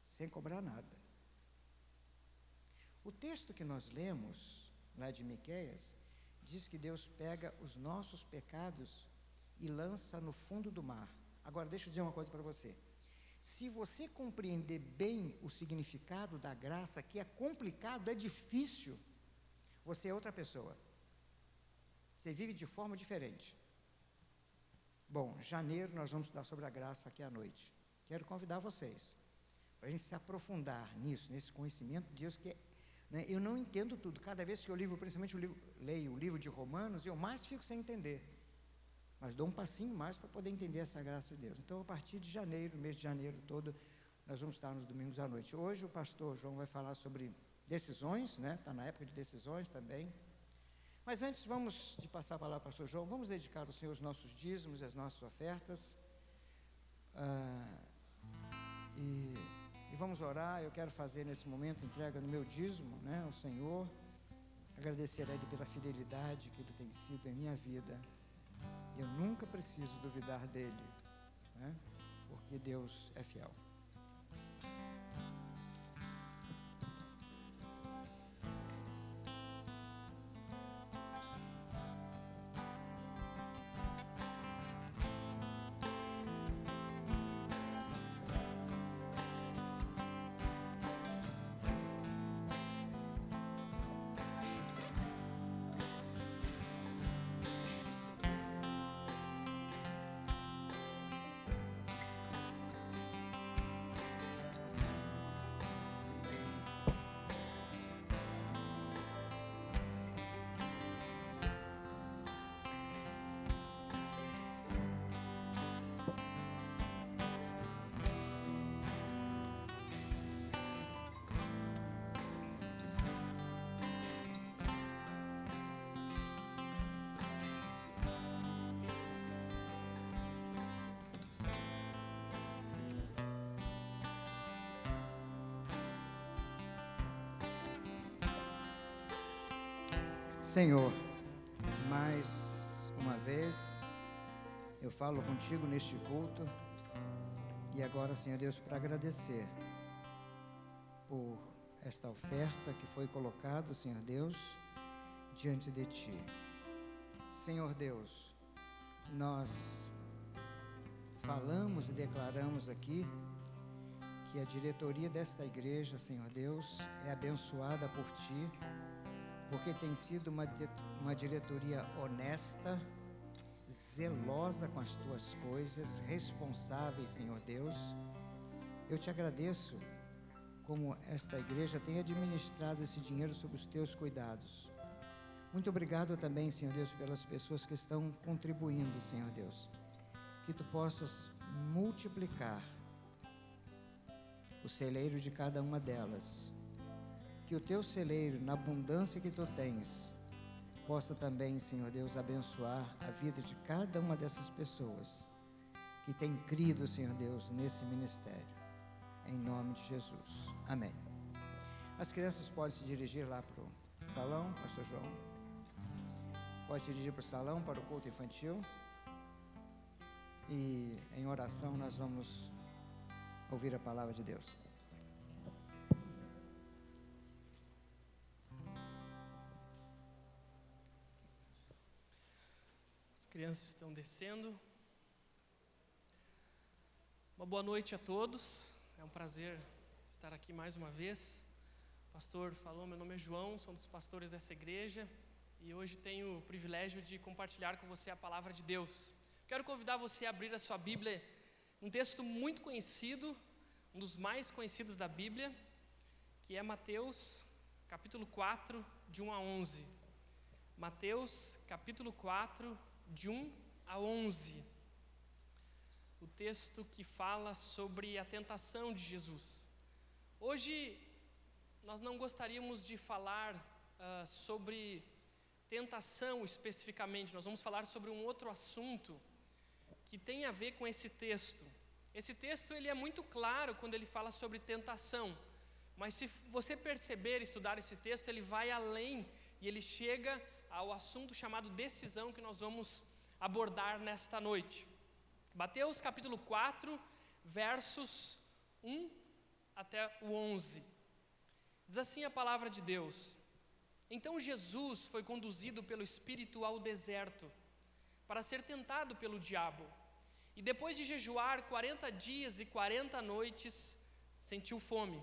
sem cobrar nada. O texto que nós lemos, lá de Miqueias, diz que Deus pega os nossos pecados e lança no fundo do mar. Agora, deixa eu dizer uma coisa para você. Se você compreender bem o significado da graça, que é complicado, é difícil, você é outra pessoa. Você vive de forma diferente. Bom, janeiro nós vamos estudar sobre a graça aqui à noite. Quero convidar vocês para a gente se aprofundar nisso, nesse conhecimento de Deus que é, né, eu não entendo tudo. Cada vez que eu leio o livro de Romanos, eu mais fico sem entender. Mas dou um passinho mais para poder entender essa graça de Deus. Então, a partir de janeiro, mês de janeiro todo, nós vamos estar nos domingos à noite. Hoje o pastor João vai falar sobre decisões, né? Está na época de decisões também. Mas antes, vamos de passar a palavra ao pastor João, vamos dedicar ao Senhor os nossos dízimos e as nossas ofertas. E vamos orar. Eu quero fazer nesse momento entrega do meu dízimo, né, ao Senhor. Agradecer a Ele pela fidelidade que Ele tem sido em minha vida. Eu nunca preciso duvidar dEle, né, porque Deus é fiel. Senhor, mais uma vez eu falo contigo neste culto e agora, Senhor Deus, para agradecer por esta oferta que foi colocada, Senhor Deus, diante de Ti. Senhor Deus, nós falamos e declaramos aqui que a diretoria desta igreja, Senhor Deus, é abençoada por Ti, porque tem sido uma diretoria honesta, zelosa com as Tuas coisas, responsáveis, Senhor Deus. Eu Te agradeço como esta igreja tem administrado esse dinheiro sob os Teus cuidados. Muito obrigado também, Senhor Deus, pelas pessoas que estão contribuindo, Senhor Deus. Que Tu possas multiplicar o celeiro de cada uma delas. Que o Teu celeiro, na abundância que Tu tens, possa também, Senhor Deus, abençoar a vida de cada uma dessas pessoas que tem crido, Senhor Deus, nesse ministério. Em nome de Jesus. Amém. As crianças podem se dirigir lá para o salão, pastor João. Pode se dirigir para o salão, para o culto infantil. E em oração nós vamos ouvir a palavra de Deus. As crianças estão descendo. Uma boa noite a todos. É um prazer estar aqui mais uma vez. O pastor falou, meu nome é João, sou um dos pastores dessa igreja e hoje tenho o privilégio de compartilhar com você a palavra de Deus. Quero convidar você a abrir a sua Bíblia, um texto muito conhecido, um dos mais conhecidos da Bíblia, que é Mateus, capítulo 4, de 1 a 11. Mateus, capítulo 4, de 1 a 11. O texto que fala sobre a tentação de Jesus. Hoje, nós não gostaríamos de falar sobre tentação especificamente. Nós vamos falar sobre um outro assunto que tem a ver com esse texto. Esse texto ele é muito claro quando ele fala sobre tentação, mas se você perceber, estudar esse texto, ele vai além e ele chega ao assunto chamado decisão que nós vamos abordar nesta noite. Mateus capítulo 4, versos 1 até o 11. Diz assim a palavra de Deus: Então Jesus foi conduzido pelo Espírito ao deserto, para ser tentado pelo diabo. E depois de jejuar 40 dias e 40 noites, sentiu fome.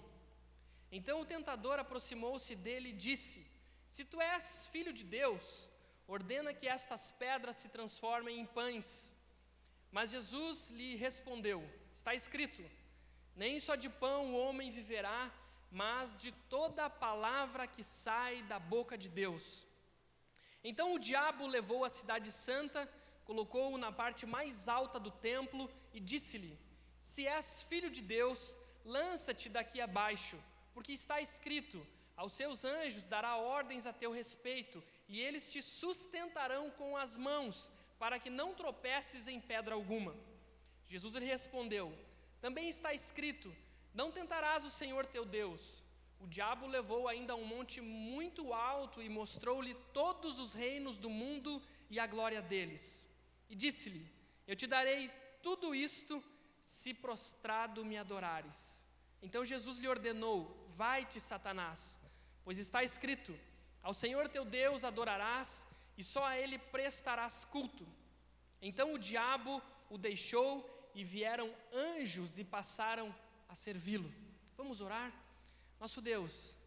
Então o tentador aproximou-se dele e disse: Se tu és filho de Deus, ordena que estas pedras se transformem em pães. Mas Jesus lhe respondeu: Está escrito, nem só de pão o homem viverá, mas de toda a palavra que sai da boca de Deus. Então o diabo o levou à cidade santa, colocou-o na parte mais alta do templo e disse-lhe: Se és filho de Deus, lança-te daqui abaixo, porque está escrito, aos seus anjos dará ordens a teu respeito, e eles te sustentarão com as mãos, para que não tropeces em pedra alguma. Jesus lhe respondeu: Também está escrito, não tentarás o Senhor teu Deus. O diabo levou ainda a um monte muito alto e mostrou-lhe todos os reinos do mundo e a glória deles. E disse-lhe: Eu te darei tudo isto, se prostrado me adorares. Então Jesus lhe ordenou: Vai-te, Satanás, pois está escrito, ao Senhor teu Deus adorarás, e só a Ele prestarás culto. Então o diabo o deixou, e vieram anjos e passaram a servi-lo. Vamos orar? Nosso Deus,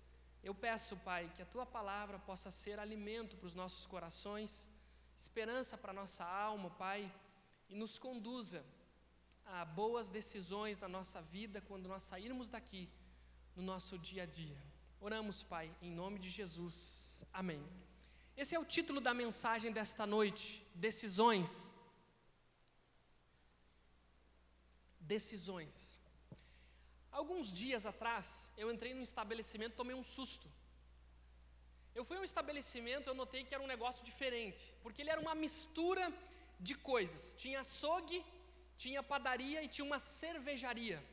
eu peço, Pai, que a Tua palavra possa ser alimento para os nossos corações, esperança para a nossa alma, Pai, e nos conduza a boas decisões na nossa vida quando nós sairmos daqui, no nosso dia a dia. Oramos, Pai, em nome de Jesus. Amém. Esse é o título da mensagem desta noite: Decisões. Decisões. Alguns dias atrás, eu entrei num estabelecimento e tomei um susto. Eu fui a um estabelecimento, eu notei que era um negócio diferente, porque ele era uma mistura de coisas. Tinha açougue, tinha padaria e tinha uma cervejaria.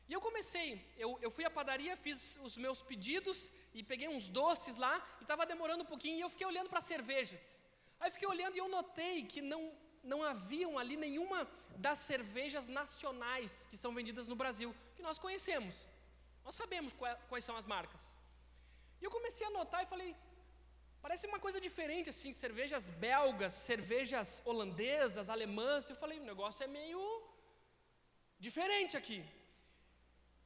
E eu comecei, eu fui à padaria, fiz os meus pedidos e peguei uns doces lá e estava demorando um pouquinho e eu fiquei olhando para as cervejas. Aí fiquei olhando e eu notei que não haviam ali nenhuma das cervejas nacionais que são vendidas no Brasil, que nós conhecemos. Nós sabemos quais são as marcas. E eu comecei a notar e falei, parece uma coisa diferente assim, cervejas belgas, cervejas holandesas, alemãs. Eu falei, o negócio é meio diferente aqui.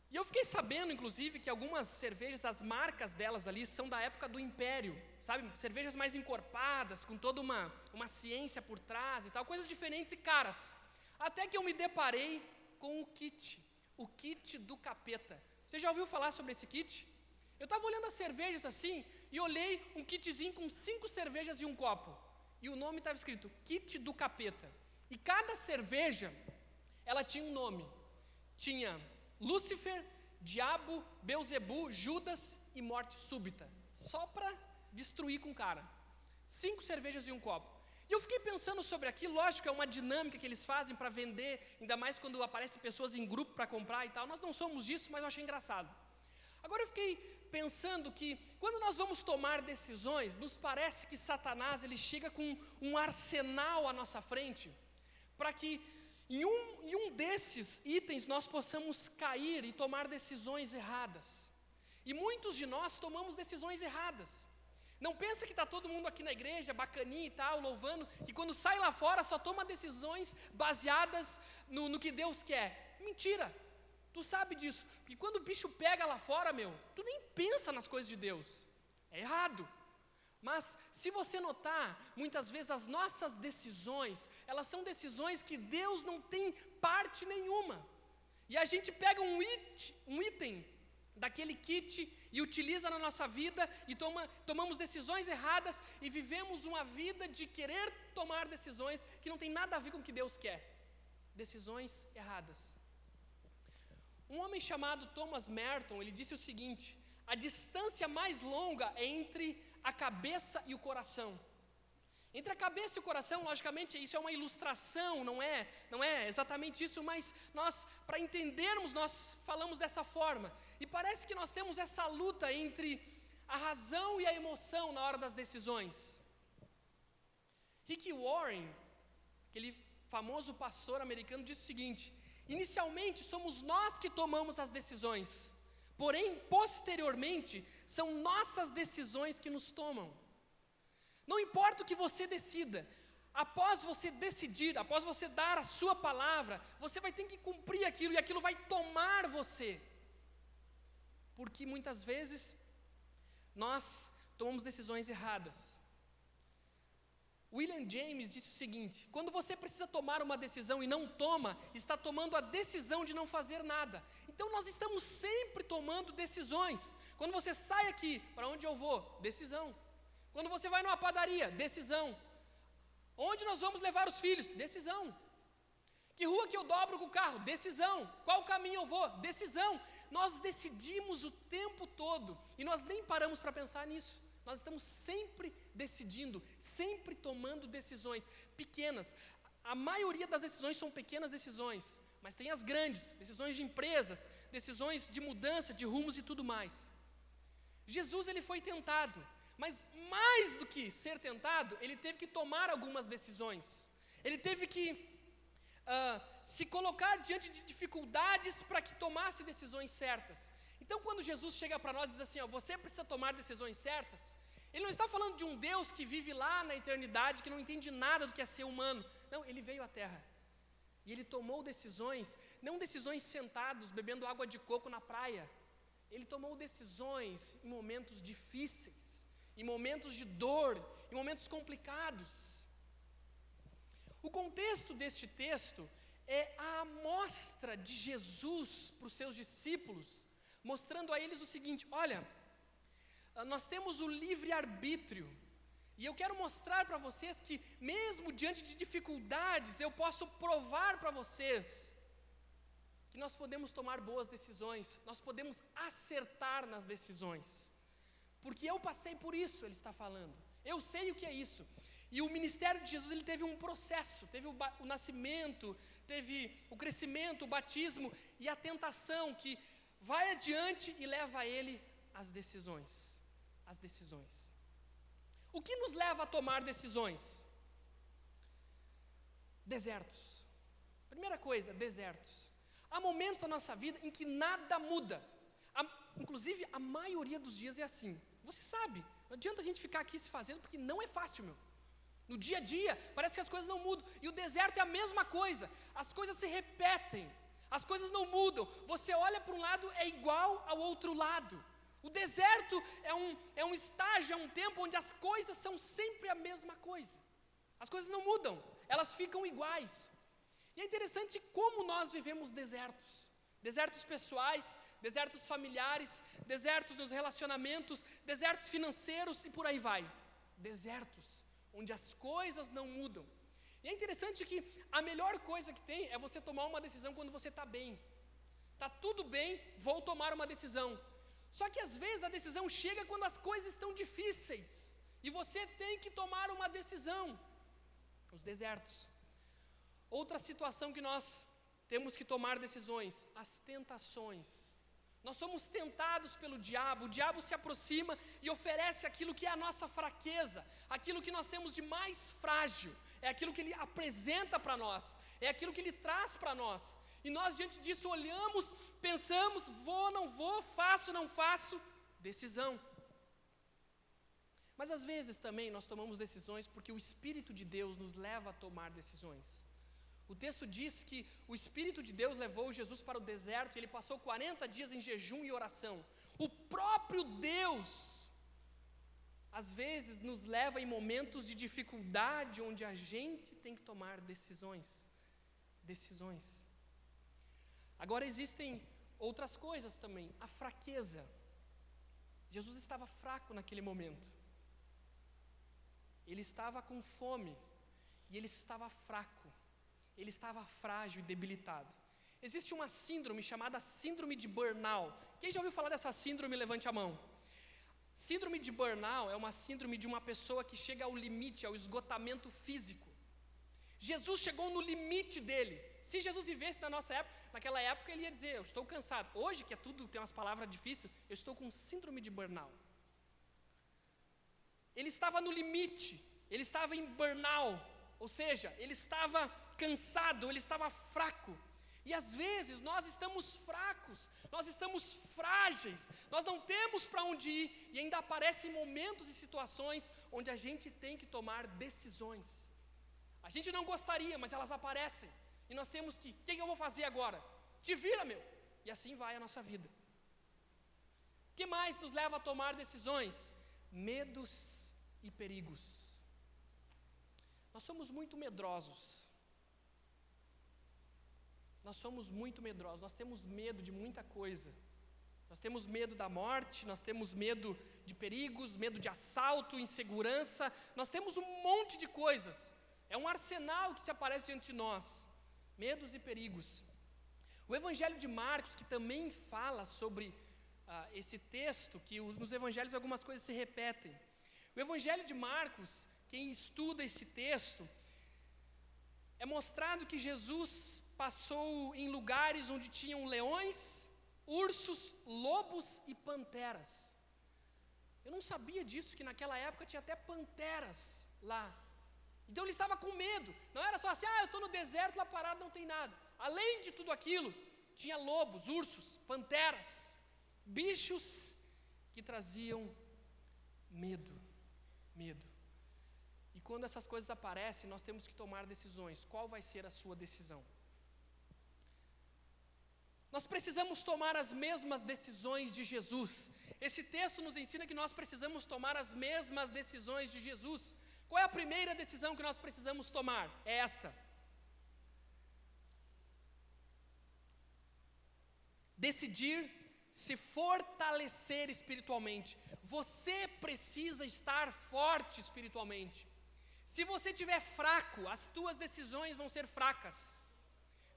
E eu fiquei sabendo, inclusive, que algumas cervejas, as marcas delas ali, são da época do Império, sabe? Cervejas mais encorpadas, com toda uma ciência por trás e tal, coisas diferentes e caras. Até que eu me deparei com o kit do capeta. Você já ouviu falar sobre esse kit? Eu estava olhando as cervejas assim, e olhei um kitzinho com 5 cervejas e um copo. E o nome estava escrito, kit do capeta. E cada cerveja, ela tinha um nome. Tinha Lúcifer, Diabo, Beelzebu, Judas e Morte Súbita. Só para destruir com o cara. 5 cervejas e um copo. E eu fiquei pensando sobre aquilo, lógico, é uma dinâmica que eles fazem para vender, ainda mais quando aparecem pessoas em grupo para comprar e tal. Nós não somos disso, mas eu achei engraçado. Agora eu fiquei pensando que quando nós vamos tomar decisões, nos parece que Satanás ele chega com um arsenal à nossa frente, para que em um desses itens nós possamos cair e tomar decisões erradas. E muitos de nós tomamos decisões erradas. Não pensa que está todo mundo aqui na igreja, bacaninha e tal, louvando, que quando sai lá fora só toma decisões baseadas no que Deus quer. Mentira! Tu sabe disso, porque quando o bicho pega lá fora, tu nem pensa nas coisas de Deus. É errado. Mas se você notar, muitas vezes as nossas decisões, elas são decisões que Deus não tem parte nenhuma. E a gente pega um item daquele kit e utiliza na nossa vida e tomamos decisões erradas e vivemos uma vida de querer tomar decisões que não tem nada a ver com o que Deus quer. Decisões erradas. Um homem chamado Thomas Merton, ele disse o seguinte: a distância mais longa é entre a cabeça e o coração. Entre a cabeça e o coração, logicamente, isso é uma ilustração, não é exatamente isso, mas nós, para entendermos, nós falamos dessa forma. E parece que nós temos essa luta entre a razão e a emoção na hora das decisões. Rick Warren, aquele famoso pastor americano, disse o seguinte: inicialmente somos nós que tomamos as decisões, porém, posteriormente, são nossas decisões que nos tomam. Não importa o que você decida, após você decidir, após você dar a sua palavra, você vai ter que cumprir aquilo e aquilo vai tomar você. Porque muitas vezes nós tomamos decisões erradas. William James disse o seguinte: quando você precisa tomar uma decisão e não toma, está tomando a decisão de não fazer nada. Então nós estamos sempre tomando decisões. Quando você sai aqui, para onde eu vou? Decisão. Quando você vai numa padaria, decisão. Onde nós vamos levar os filhos? Decisão. Que rua que eu dobro com o carro? Decisão. Qual caminho eu vou? Decisão. Nós decidimos o tempo todo e nós nem paramos para pensar nisso. Nós estamos sempre decidindo, sempre tomando decisões pequenas. A maioria das decisões são pequenas decisões, mas tem as grandes, decisões de empresas, decisões de mudança, de rumos e tudo mais. Jesus ele foi tentado, mas mais do que ser tentado, ele teve que tomar algumas decisões. Ele teve que se colocar diante de dificuldades para que tomasse decisões certas. Então, quando Jesus chega para nós e diz assim, você precisa tomar decisões certas, ele não está falando de um Deus que vive lá na eternidade, que não entende nada do que é ser humano. Não, ele veio à Terra. E ele tomou decisões, não decisões sentados, bebendo água de coco na praia. Ele tomou decisões em momentos difíceis, em momentos de dor, em momentos complicados. O contexto deste texto é a amostra de Jesus para os seus discípulos, mostrando a eles o seguinte: olha, nós temos o livre-arbítrio, e eu quero mostrar para vocês que mesmo diante de dificuldades, eu posso provar para vocês que nós podemos tomar boas decisões, nós podemos acertar nas decisões, porque eu passei por isso, ele está falando, eu sei o que é isso. E o ministério de Jesus, ele teve um processo, teve o nascimento, teve o crescimento, o batismo e a tentação que vai adiante e leva ele às decisões. As decisões. O que nos leva a tomar decisões? Desertos. Primeira coisa, desertos. Há momentos da nossa vida em que nada muda. Inclusive, a maioria dos dias é assim. Você sabe, não adianta a gente ficar aqui se fazendo, porque não é fácil, meu. No dia a dia, parece que as coisas não mudam. E o deserto é a mesma coisa. As coisas se repetem. As coisas não mudam. Você olha para um lado, é igual ao outro lado. O deserto é um estágio, é um tempo onde as coisas são sempre a mesma coisa. As coisas não mudam, elas ficam iguais. E é interessante como nós vivemos desertos. Desertos pessoais, desertos familiares, desertos nos relacionamentos, desertos financeiros e por aí vai. Desertos onde as coisas não mudam. E é interessante que a melhor coisa que tem é você tomar uma decisão quando você está bem. Está tudo bem, vou tomar uma decisão. Só que às vezes a decisão chega quando as coisas estão difíceis. E você tem que tomar uma decisão. Os desertos. Outra situação que nós temos que tomar decisões, as tentações. Nós somos tentados pelo diabo, o diabo se aproxima e oferece aquilo que é a nossa fraqueza, aquilo que nós temos de mais frágil, é aquilo que ele apresenta para nós, é aquilo que ele traz para nós. E nós diante disso olhamos, pensamos, vou, não vou, faço, não faço, decisão. Mas às vezes também nós tomamos decisões porque o Espírito de Deus nos leva a tomar decisões. O texto diz que o Espírito de Deus levou Jesus para o deserto e ele passou 40 dias em jejum e oração. O próprio Deus, às vezes, nos leva em momentos de dificuldade, onde a gente tem que tomar decisões. Decisões. Agora existem outras coisas também. A fraqueza. Jesus estava fraco naquele momento. Ele estava com fome e ele estava fraco. Ele estava frágil e debilitado. Existe uma síndrome chamada síndrome de burnout. Quem já ouviu falar dessa síndrome, levante a mão. Síndrome de burnout é uma síndrome de uma pessoa que chega ao limite, ao esgotamento físico. Jesus chegou no limite dele. Se Jesus vivesse na nossa época, naquela época ele ia dizer, eu estou cansado. Hoje, que é tudo, tem umas palavras difíceis, eu estou com síndrome de burnout. Ele estava no limite, ele estava em burnout, ou seja, ele estava cansado, ele estava fraco. E às vezes nós estamos fracos, nós estamos frágeis, nós não temos para onde ir, e ainda aparecem momentos e situações onde a gente tem que tomar decisões. A gente não gostaria, mas elas aparecem, e nós temos que, o que eu vou fazer agora? Te vira, meu! E assim vai a nossa vida. O que mais nos leva a tomar decisões? Medos e perigos. Nós somos muito medrosos. Nós temos medo de muita coisa. Nós temos medo da morte, nós temos medo de perigos, medo de assalto, insegurança. Nós temos um monte de coisas. É um arsenal que se aparece diante de nós. Medos e perigos. O Evangelho de Marcos, que também fala sobre esse texto, que nos Evangelhos algumas coisas se repetem. O Evangelho de Marcos, quem estuda esse texto, é mostrado que Jesus passou em lugares onde tinham leões, ursos, lobos e panteras. Eu não sabia disso, que naquela época tinha até panteras lá. Então ele estava com medo. Não era só assim, eu estou no deserto, lá parado, não tem nada. Além de tudo aquilo, tinha lobos, ursos, panteras, bichos que traziam medo. E quando essas coisas aparecem, nós temos que tomar decisões. Qual vai ser a sua decisão? Nós precisamos tomar as mesmas decisões de Jesus. Esse texto nos ensina que nós precisamos tomar as mesmas decisões de Jesus. Qual é a primeira decisão que nós precisamos tomar? É esta. Decidir se fortalecer espiritualmente. Você precisa estar forte espiritualmente. Se você estiver fraco, as tuas decisões vão ser fracas.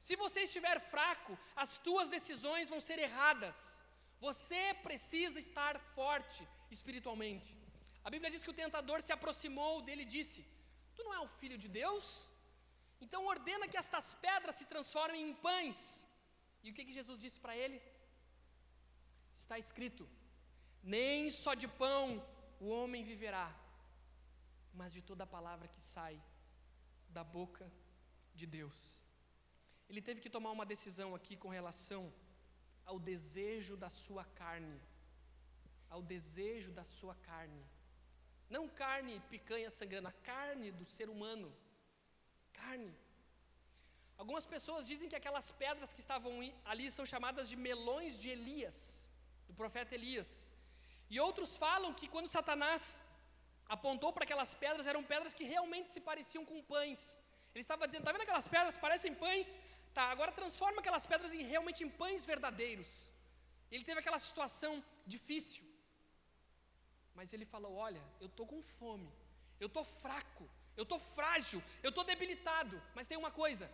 Se você estiver fraco, as tuas decisões vão ser erradas. Você precisa estar forte espiritualmente. A Bíblia diz que o tentador se aproximou dele e disse, Tu não é o filho de Deus? Então ordena que estas pedras se transformem em pães. E o que Jesus disse para ele? Está escrito: nem só de pão o homem viverá, mas de toda a palavra que sai da boca de Deus. Ele teve que tomar uma decisão aqui com relação ao desejo da sua carne. Ao desejo da sua carne. Não carne, picanha sangrando, a carne do ser humano. Carne. Algumas pessoas dizem que aquelas pedras que estavam ali são chamadas de melões de Elias, do profeta Elias. E outros falam que quando Satanás apontou para aquelas pedras, eram pedras que realmente se pareciam com pães. Ele estava dizendo: está vendo aquelas pedras, parecem pães? Tá, agora transforma aquelas pedras realmente em pães verdadeiros. Ele teve aquela situação difícil. Mas ele falou: olha, eu estou com fome, eu estou fraco, eu estou frágil, eu estou debilitado. Mas tem uma coisa: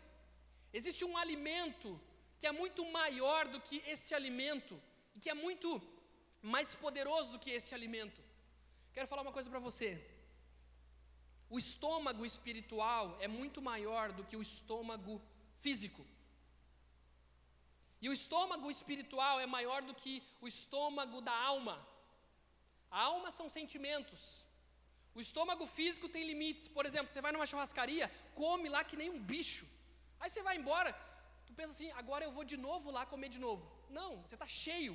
existe um alimento que é muito maior do que esse alimento, e que é muito mais poderoso do que esse alimento. Quero falar uma coisa para você. O estômago espiritual é muito maior do que o estômago físico. E o estômago espiritual é maior do que o estômago da alma. A alma são sentimentos. O estômago físico tem limites. Por exemplo, você vai numa churrascaria, come lá que nem um bicho. Aí você vai embora, tu pensa assim: agora eu vou de novo lá comer de novo. Não, você está cheio.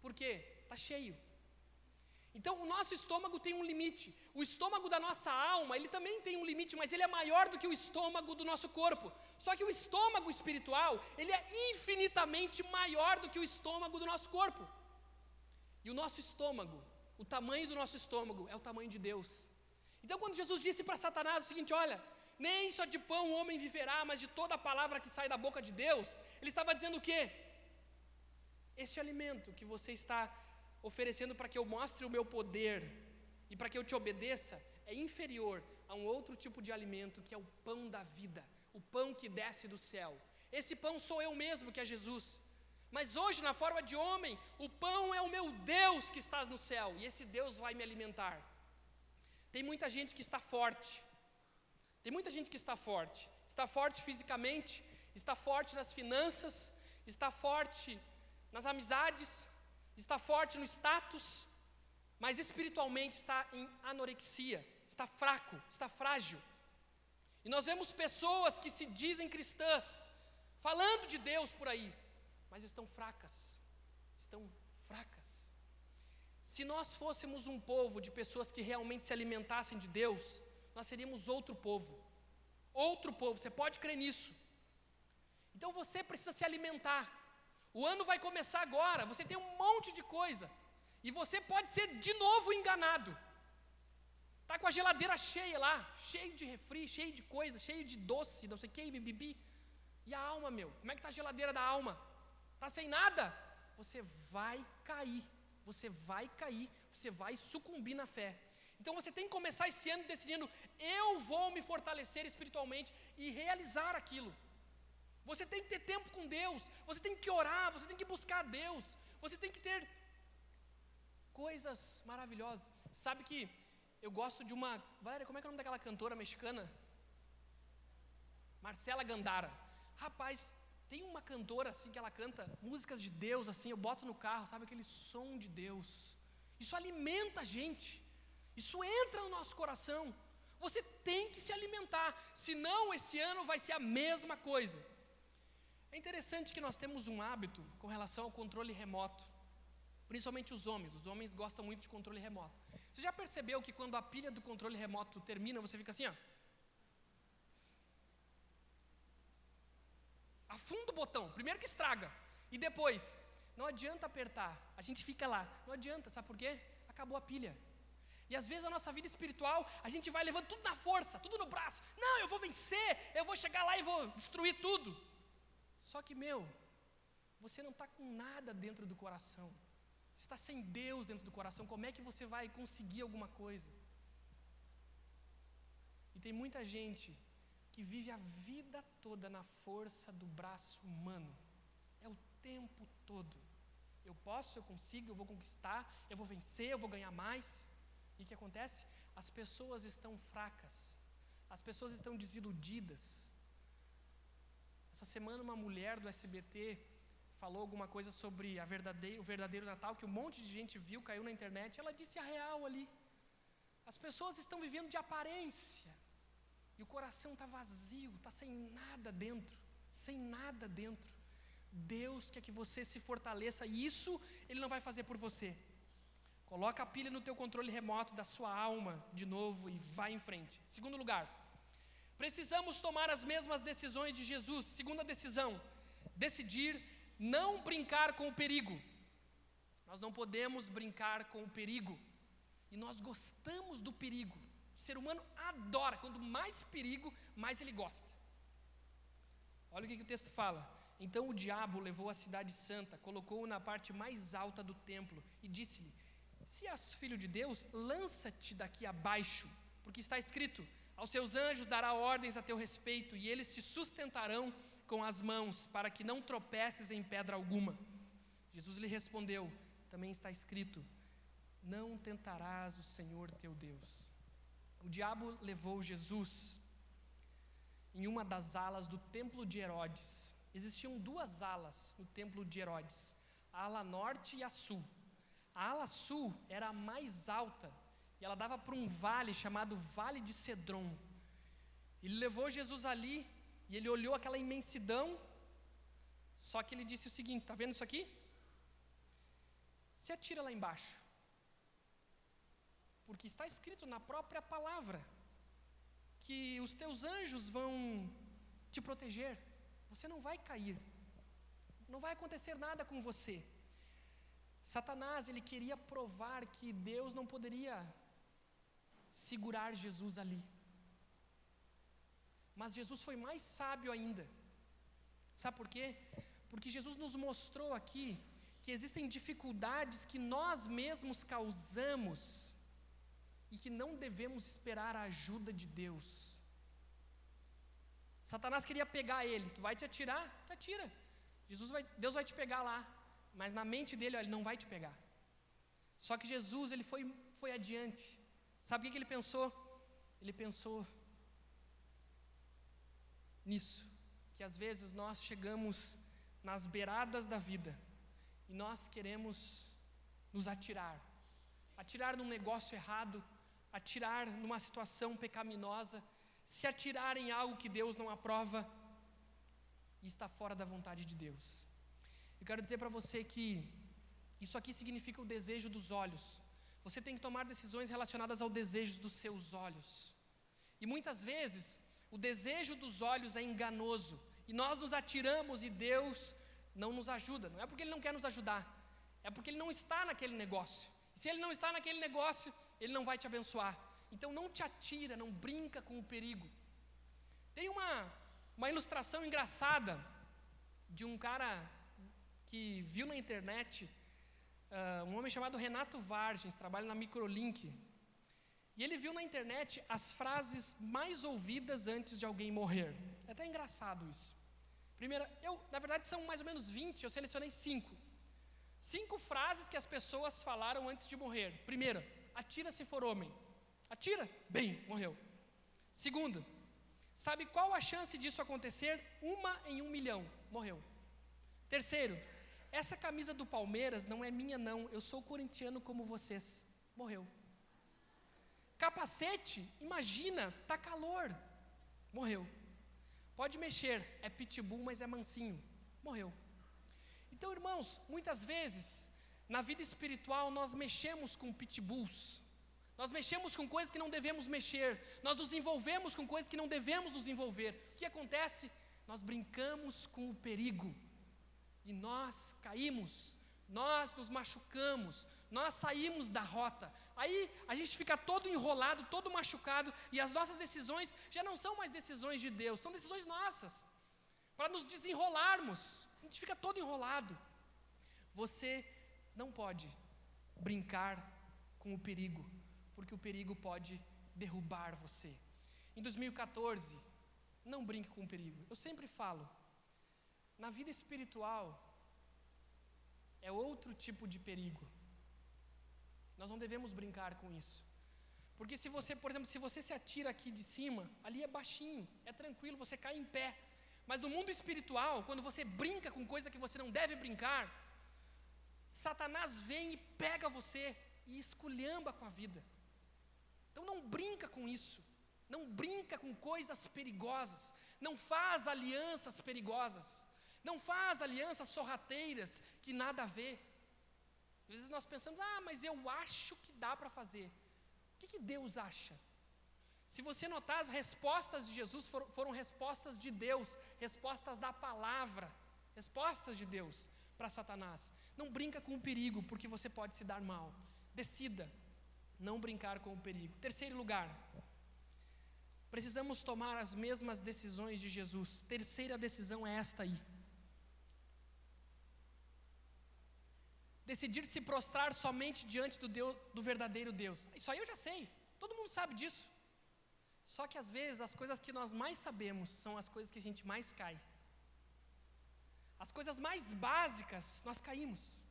Por quê? Está cheio. Então o nosso estômago tem um limite. O estômago da nossa alma, ele também tem um limite, mas ele é maior do que o estômago do nosso corpo. Só que o estômago espiritual, ele é infinitamente maior do que o estômago do nosso corpo. E o nosso estômago, o tamanho do nosso estômago é o tamanho de Deus. Então quando Jesus disse para Satanás o seguinte: olha, nem só de pão o homem viverá, mas de toda a palavra que sai da boca de Deus, ele estava dizendo o quê? Este alimento que você está oferecendo para que eu mostre o meu poder e para que eu te obedeça é inferior a um outro tipo de alimento, que é o pão da vida, o pão que desce do céu. Esse pão sou eu mesmo, que é Jesus. Mas hoje, na forma de homem, o pão é o meu Deus que está no céu, e esse Deus vai me alimentar. Tem muita gente que está forte. Tem muita gente que está forte. Está forte fisicamente, está forte nas finanças, está forte nas amizades, está forte no status, mas espiritualmente está em anorexia, está fraco, está frágil. E nós vemos pessoas que se dizem cristãs, falando de Deus por aí, mas estão fracas, estão fracas. Se nós fôssemos um povo de pessoas que realmente se alimentassem de Deus, nós seríamos outro povo, você pode crer nisso. Então você precisa se alimentar. O ano vai começar agora, você tem um monte de coisa, e você pode ser de novo enganado. Está com a geladeira cheia lá, cheio de refri, cheio de coisa, cheio de doce, não sei o que, bibibi. E a alma, como é que está a geladeira da alma? Está sem nada? Você vai cair, você vai sucumbir na fé. Então você tem que começar esse ano decidindo: eu vou me fortalecer espiritualmente e realizar aquilo. Você tem que ter tempo com Deus, você tem que orar, você tem que buscar a Deus, você tem que ter coisas maravilhosas. Sabe que eu gosto de uma... Valéria, como é que é o nome daquela cantora mexicana? Marcela Gandara. Rapaz, tem uma cantora assim que ela canta músicas de Deus assim, eu boto no carro, sabe aquele som de Deus. Isso alimenta a gente, isso entra no nosso coração. Você tem que se alimentar, senão esse ano vai ser a mesma coisa. É interessante que nós temos um hábito com relação ao controle remoto, principalmente os homens gostam muito de controle remoto. Você já percebeu que quando a pilha do controle remoto termina, você fica assim, ó? Afunda o botão, primeiro que estraga, e depois, não adianta apertar, a gente fica lá, não adianta, sabe por quê? Acabou a pilha. E às vezes a nossa vida espiritual, a gente vai levando tudo na força, tudo no braço. Não, eu vou vencer, eu vou chegar lá e vou destruir tudo. Só que, você não está com nada dentro do coração. Você está sem Deus dentro do coração. Como é que você vai conseguir alguma coisa? E tem muita gente que vive a vida toda na força do braço humano. É o tempo todo. Eu posso, eu consigo, eu vou conquistar, eu vou vencer, eu vou ganhar mais. E o que acontece? As pessoas estão fracas. As pessoas estão desiludidas. Essa semana uma mulher do SBT falou alguma coisa sobre o verdadeiro Natal, que um monte de gente viu, caiu na internet. Ela disse a real ali. As pessoas estão vivendo de aparência. E o coração está vazio, está sem nada dentro. Sem nada dentro. Deus quer que você se fortaleça, e isso Ele não vai fazer por você. Coloca a pilha no teu controle remoto da sua alma de novo e vai em frente. Segundo lugar, precisamos tomar as mesmas decisões de Jesus. Segunda decisão, decidir não brincar com o perigo. Nós não podemos brincar com o perigo. E nós gostamos do perigo. O ser humano adora. Quanto mais perigo, mais ele gosta. Olha o que o texto fala. Então o diabo levou a cidade santa, colocou-o na parte mais alta do templo e disse-lhe: se és filho de Deus, lança-te daqui abaixo, porque está escrito: aos seus anjos dará ordens a teu respeito, e eles te sustentarão com as mãos, para que não tropeces em pedra alguma. Jesus lhe respondeu: também está escrito: não tentarás o Senhor teu Deus. O diabo levou Jesus em uma das alas do templo de Herodes. Existiam duas alas no templo de Herodes, a ala norte e a sul. A ala sul era a mais alta, e ela dava para um vale chamado Vale de Cedron. Ele levou Jesus ali, e ele olhou aquela imensidão, só que ele disse o seguinte: está vendo isso aqui? Se atira lá embaixo, porque está escrito na própria palavra, que os teus anjos vão te proteger, você não vai cair, não vai acontecer nada com você. Satanás, ele queria provar que Deus não poderia segurar Jesus ali. Mas Jesus foi mais sábio ainda. Sabe por quê? Porque Jesus nos mostrou aqui que existem dificuldades que nós mesmos causamos e que não devemos esperar a ajuda de Deus. Satanás queria pegar ele. Tu vai te atirar? Te atira. Deus vai te pegar lá. Mas na mente dele, ele não vai te pegar. Só que Jesus, ele foi adiante. Sabe o que ele pensou? Ele pensou nisso, que às vezes nós chegamos nas beiradas da vida e nós queremos nos atirar num negócio errado, atirar numa situação pecaminosa, se atirar em algo que Deus não aprova e está fora da vontade de Deus. Eu quero dizer para você que isso aqui significa o desejo dos olhos. Você tem que tomar decisões relacionadas ao desejo dos seus olhos. E muitas vezes o desejo dos olhos é enganoso e nós nos atiramos e Deus não nos ajuda. Não é porque Ele não quer nos ajudar, é porque Ele não está naquele negócio. E se Ele não está naquele negócio, Ele não vai te abençoar. Então não te atira, não brinca com o perigo. Tem uma ilustração engraçada de um cara que viu na internet, um homem chamado Renato Vargens, trabalha na Microlink. E ele viu na internet as frases mais ouvidas antes de alguém morrer. É até engraçado isso. Primeira, na verdade são mais ou menos 20, eu selecionei 5. 5 frases que as pessoas falaram antes de morrer. Primeira, atira se for homem. Atira? Bem, morreu. Segunda, sabe qual a chance disso acontecer? 1 em 1 milhão. Morreu. Terceiro, essa camisa do Palmeiras não é minha não, eu sou corintiano como vocês. Morreu. Capacete, imagina, tá calor. Morreu. Pode mexer, é pitbull, mas é mansinho. Morreu. Então, irmãos, muitas vezes, na vida espiritual, nós mexemos com pitbulls. Nós mexemos com coisas que não devemos mexer. Nós nos envolvemos com coisas que não devemos nos envolver. O que acontece? Nós brincamos com o perigo. E nós caímos, nós nos machucamos, nós saímos da rota. Aí a gente fica todo enrolado, todo machucado, e as nossas decisões já não são mais decisões de Deus, são decisões nossas. Para nos desenrolarmos, a gente fica todo enrolado. Você não pode brincar com o perigo, porque o perigo pode derrubar você. Em 2014, não brinque com o perigo. Eu sempre falo, na vida espiritual, é outro tipo de perigo. Nós não devemos brincar com isso. Porque se você, por exemplo, se você se atira aqui de cima, ali é baixinho, é tranquilo, você cai em pé. Mas no mundo espiritual, quando você brinca com coisa que você não deve brincar, Satanás vem e pega você e esculhamba com a vida. Então não brinca com isso. Não brinca com coisas perigosas. Não faz alianças perigosas. Não faz alianças sorrateiras que nada a ver. Às vezes nós pensamos, mas eu acho que dá para fazer. O que Deus acha? Se você notar, as respostas de Jesus foram respostas de Deus, respostas da palavra, respostas de Deus para Satanás. Não brinca com o perigo, porque você pode se dar mal. Decida não brincar com o perigo. Terceiro lugar, precisamos tomar as mesmas decisões de Jesus. Terceira decisão é esta aí. Decidir se prostrar somente diante do verdadeiro Deus. Isso aí eu já sei, todo mundo sabe disso. Só que às vezes as coisas que nós mais sabemos são as coisas que a gente mais cai. As coisas mais básicas nós caímos.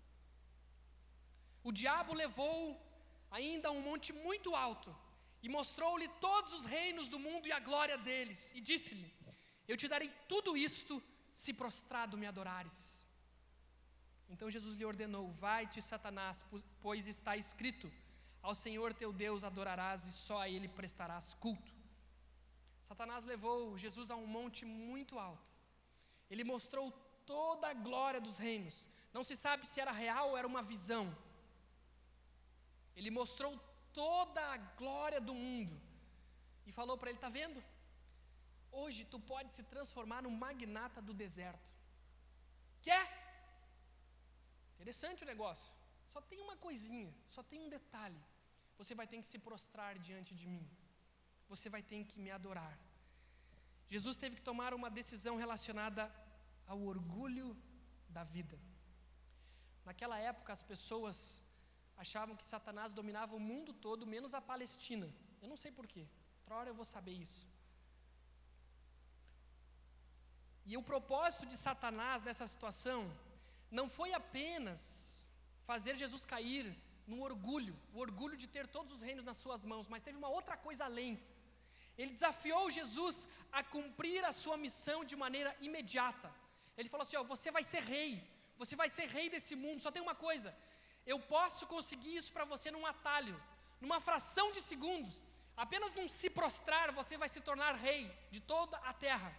O diabo levou ainda a um monte muito alto e mostrou-lhe todos os reinos do mundo e a glória deles, e disse-lhe: eu te darei tudo isto se prostrado me adorares. Então Jesus lhe ordenou: vai-te, Satanás, pois está escrito: ao Senhor teu Deus adorarás e só a Ele prestarás culto. Satanás levou Jesus a um monte muito alto. Ele mostrou toda a glória dos reinos. Não se sabe se era real ou era uma visão. Ele mostrou toda a glória do mundo e falou para ele: está vendo? Hoje tu pode se transformar num magnata do deserto. Quer? Interessante o negócio. Só tem uma coisinha, só tem um detalhe. Você vai ter que se prostrar diante de mim. Você vai ter que me adorar. Jesus teve que tomar uma decisão relacionada ao orgulho da vida. Naquela época as pessoas achavam que Satanás dominava o mundo todo, menos a Palestina. Eu não sei porquê, outra hora eu vou saber isso. E o propósito de Satanás nessa situação não foi apenas fazer Jesus cair no orgulho, o orgulho de ter todos os reinos nas suas mãos, mas teve uma outra coisa além. Ele desafiou Jesus a cumprir a sua missão de maneira imediata. Ele falou assim: você vai ser rei desse mundo, só tem uma coisa, eu posso conseguir isso para você num atalho, numa fração de segundos, apenas num se prostrar você vai se tornar rei de toda a terra.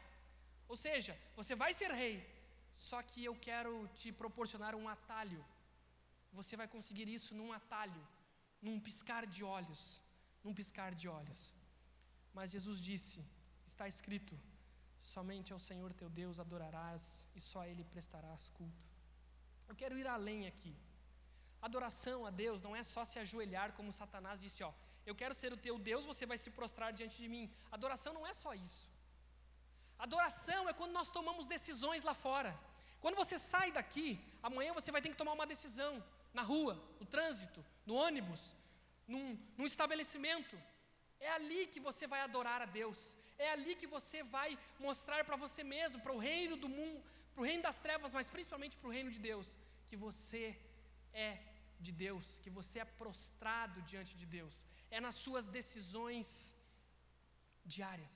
Ou seja, você vai ser rei, só que eu quero te proporcionar um atalho. Você vai conseguir isso num atalho, num piscar de olhos, num piscar de olhos. Mas Jesus disse: está escrito, somente ao Senhor teu Deus adorarás e só a Ele prestarás culto. Eu quero ir além aqui. Adoração a Deus não é só se ajoelhar, como Satanás disse: eu quero ser o teu Deus, você vai se prostrar diante de mim. Adoração não é só isso. Adoração é quando nós tomamos decisões lá fora. Quando você sai daqui, amanhã você vai ter que tomar uma decisão, na rua, no trânsito, no ônibus, num estabelecimento. É ali que você vai adorar a Deus. É ali que você vai mostrar para você mesmo, para o reino do mundo, para o reino das trevas, mas principalmente para o reino de Deus, que você é de Deus, que você é prostrado diante de Deus. É nas suas decisões diárias.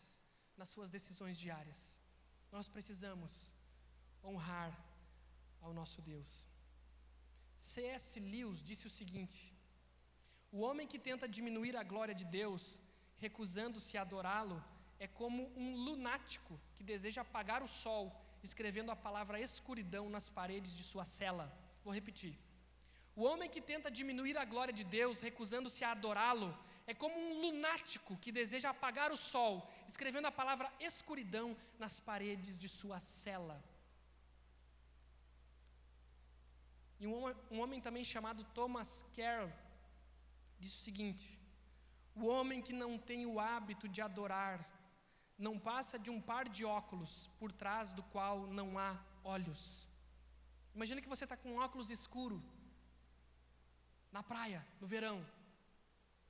Nas suas decisões diárias. Nós precisamos honrar ao nosso Deus. C.S. Lewis disse o seguinte: o homem que tenta diminuir a glória de Deus, recusando-se a adorá-lo, é como um lunático que deseja apagar o sol, escrevendo a palavra escuridão nas paredes de sua cela. Vou repetir. O homem que tenta diminuir a glória de Deus, recusando-se a adorá-lo, é como um lunático que deseja apagar o sol, escrevendo a palavra escuridão nas paredes de sua cela. E um homem também chamado Thomas Carroll disse o seguinte: o homem que não tem o hábito de adorar não passa de um par de óculos por trás do qual não há olhos. Imagina que você está com um óculos escuro na praia, no verão,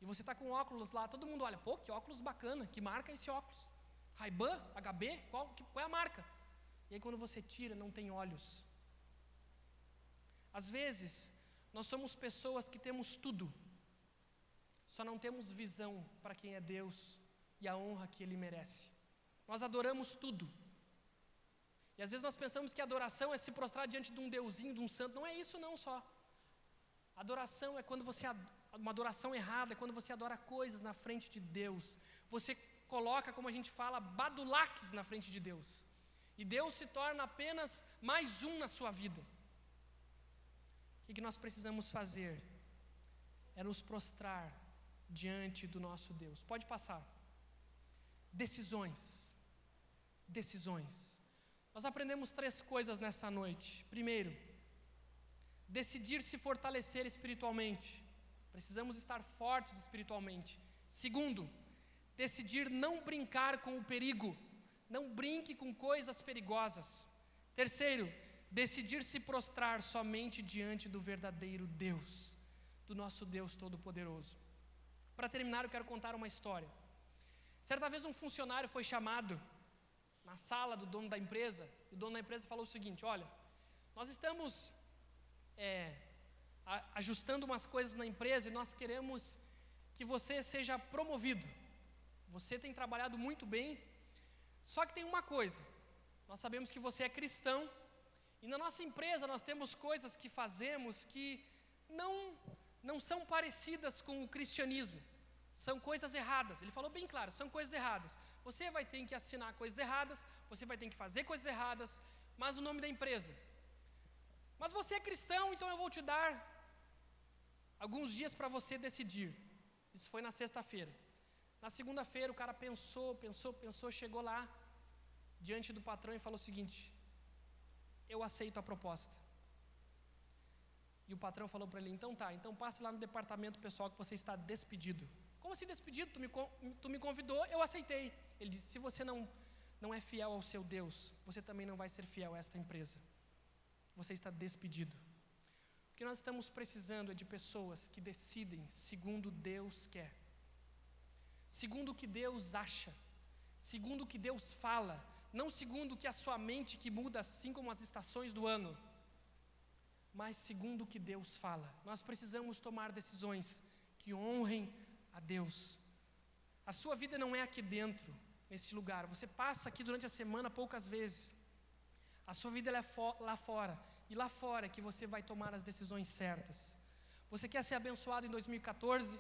e você está com óculos lá, todo mundo olha: pô, que óculos bacana, que marca é esse óculos? Ray-Ban, HB, qual é a marca? E aí quando você tira, não tem olhos. Às vezes, nós somos pessoas que temos tudo, só não temos visão para quem é Deus e a honra que Ele merece. Nós adoramos tudo. E às vezes nós pensamos que adoração é se prostrar diante de um deusinho, de um santo. Não é isso não só. Adoração é quando uma adoração errada, é quando você adora coisas na frente de Deus. Você coloca, como a gente fala, badulaques na frente de Deus. E Deus se torna apenas mais um na sua vida. O que nós precisamos fazer? É nos prostrar diante do nosso Deus. Pode passar. Decisões. Decisões. Nós aprendemos 3 coisas nesta noite. Primeiro, decidir se fortalecer espiritualmente. Precisamos estar fortes espiritualmente. Segundo, decidir não brincar com o perigo. Não brinque com coisas perigosas. Terceiro, decidir se prostrar somente diante do verdadeiro Deus, do nosso Deus Todo-Poderoso. Para terminar, eu quero contar uma história. Certa vez um funcionário foi chamado na sala do dono da empresa. O dono da empresa falou o seguinte: olha, nós estamos ajustando umas coisas na empresa e nós queremos que você seja promovido. Você tem trabalhado muito bem, só que tem uma coisa: nós sabemos que você é cristão e na nossa empresa nós temos coisas que fazemos que não são parecidas com o cristianismo. São coisas erradas. Ele falou bem claro, são coisas erradas. Você vai ter que assinar coisas erradas, você vai ter que fazer coisas erradas, mas o nome da empresa. Mas você é cristão, então eu vou te dar alguns dias para você decidir. Isso foi na sexta-feira. Na segunda-feira o cara pensou, chegou lá diante do patrão e falou o seguinte: eu aceito a proposta. E o patrão falou para ele: então tá, então passe lá no departamento pessoal que você está despedido. Como assim despedido? Tu me convidou, eu aceitei. Ele disse: se você não é fiel ao seu Deus, você também não vai ser fiel a esta empresa. Você está despedido. O que nós estamos precisando é de pessoas que decidem segundo Deus quer, segundo o que Deus acha, segundo o que Deus fala, não segundo o que a sua mente que muda assim como as estações do ano, mas segundo o que Deus fala. Nós precisamos tomar decisões que honrem a Deus. A sua vida não é aqui dentro, nesse lugar. Você passa aqui durante a semana poucas vezes. A sua vida é lá fora. E lá fora é que você vai tomar as decisões certas. Você quer ser abençoado em 2014?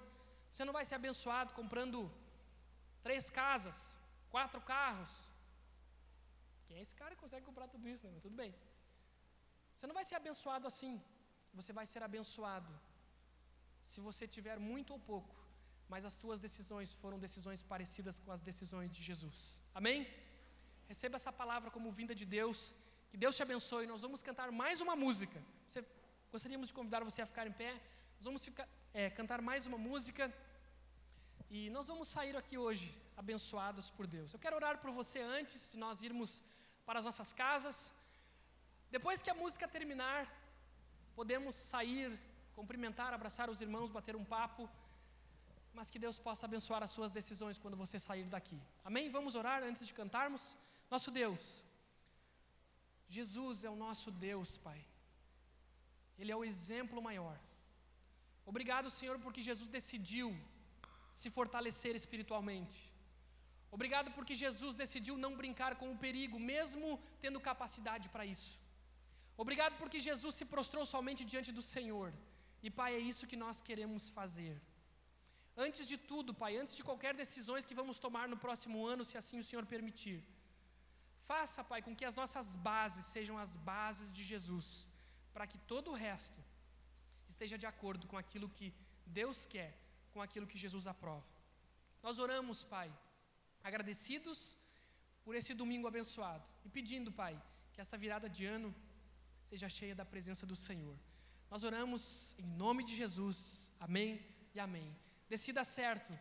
Você não vai ser abençoado comprando 3 casas, 4 carros. Quem é esse cara que consegue comprar tudo isso, né? Mas tudo bem. Você não vai ser abençoado assim. Você vai ser abençoado se você tiver muito ou pouco, mas as tuas decisões foram decisões parecidas com as decisões de Jesus. Amém? Receba essa palavra como vinda de Deus. Que Deus te abençoe. Nós vamos cantar mais uma música. Gostaríamos de convidar você a ficar em pé. Nós vamos cantar mais uma música. E nós vamos sair aqui hoje abençoados por Deus. Eu quero orar por você antes de nós irmos para as nossas casas. Depois que a música terminar, podemos sair, cumprimentar, abraçar os irmãos, bater um papo, mas que Deus possa abençoar as suas decisões quando você sair daqui. Amém? Vamos orar antes de cantarmos? Nosso Deus, Jesus é o nosso Deus, Pai. Ele é o exemplo maior. Obrigado, Senhor, porque Jesus decidiu se fortalecer espiritualmente. Obrigado porque Jesus decidiu não brincar com o perigo, mesmo tendo capacidade para isso. Obrigado porque Jesus se prostrou somente diante do Senhor. E, Pai, é isso que nós queremos fazer. Antes de tudo, Pai, antes de qualquer decisões que vamos tomar no próximo ano, se assim o Senhor permitir, faça, Pai, com que as nossas bases sejam as bases de Jesus, para que todo o resto esteja de acordo com aquilo que Deus quer, com aquilo que Jesus aprova. Nós oramos, Pai, agradecidos por esse domingo abençoado e pedindo, Pai, que esta virada de ano seja cheia da presença do Senhor. Nós oramos em nome de Jesus. Amém e amém. Decida certo,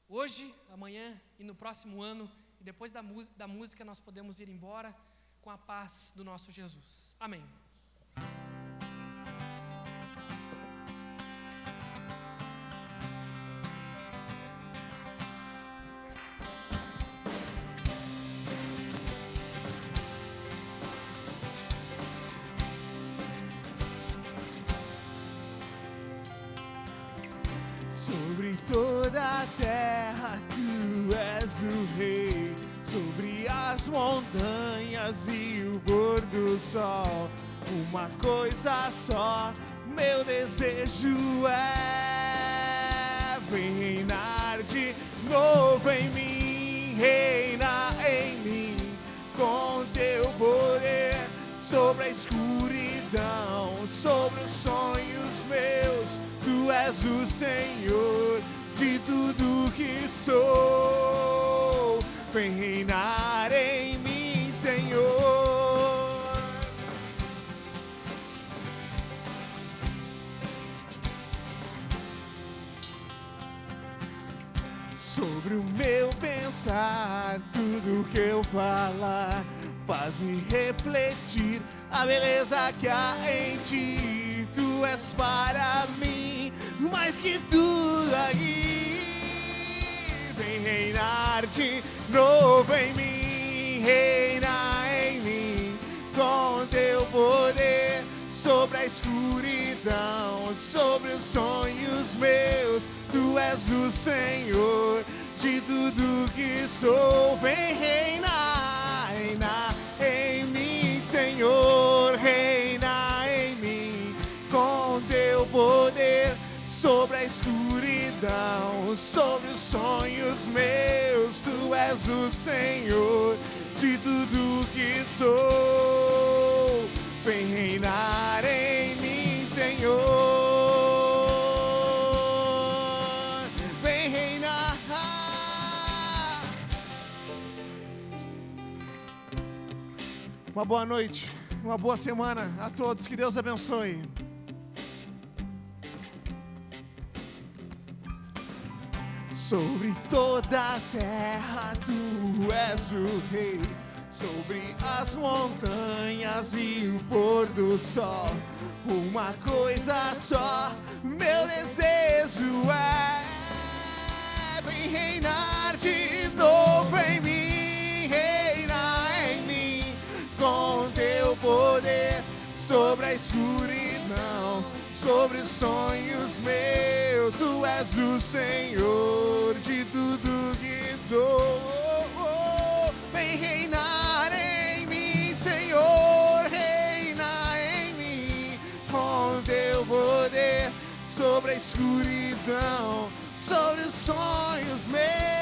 hoje, amanhã e no próximo ano, e depois da música nós podemos ir embora com a paz do nosso Jesus. Amém. Sobre toda a terra tu és o rei, sobre as montanhas e o pôr do sol. Uma coisa só, meu desejo é: vem reinar de novo em mim, reina em mim, com teu poder, sobre a escuridão, sobre os sonhos meus. Tu és o Senhor de tudo que sou. Vem reinar em mim, Senhor. Sobre o meu pensar, tudo que eu falar, faz-me refletir a beleza que há em ti. Tu és para mim mais que tudo aí. Vem reinar de novo em mim, reina em mim, com teu poder, sobre a escuridão, sobre os sonhos meus. Tu és o Senhor de tudo que sou. Vem reinar, reinar em mim, Senhor, reina em mim, com teu poder, sobre a escuridão, sobre os sonhos meus. Tu és o Senhor de tudo que sou. Vem reinar em mim, Senhor. Vem reinar. Uma boa noite, uma boa semana a todos. Que Deus abençoe. Sobre toda a terra tu és o rei, sobre as montanhas e o pôr do sol. Uma coisa só, meu desejo é: vem reinar de novo em mim, reina em mim, com teu poder, sobre a escuridão, sobre os sonhos meus. Tu és o Senhor de tudo que sou. Vem reinar em mim, Senhor, reina em mim, com teu poder, sobre a escuridão, sobre os sonhos meus.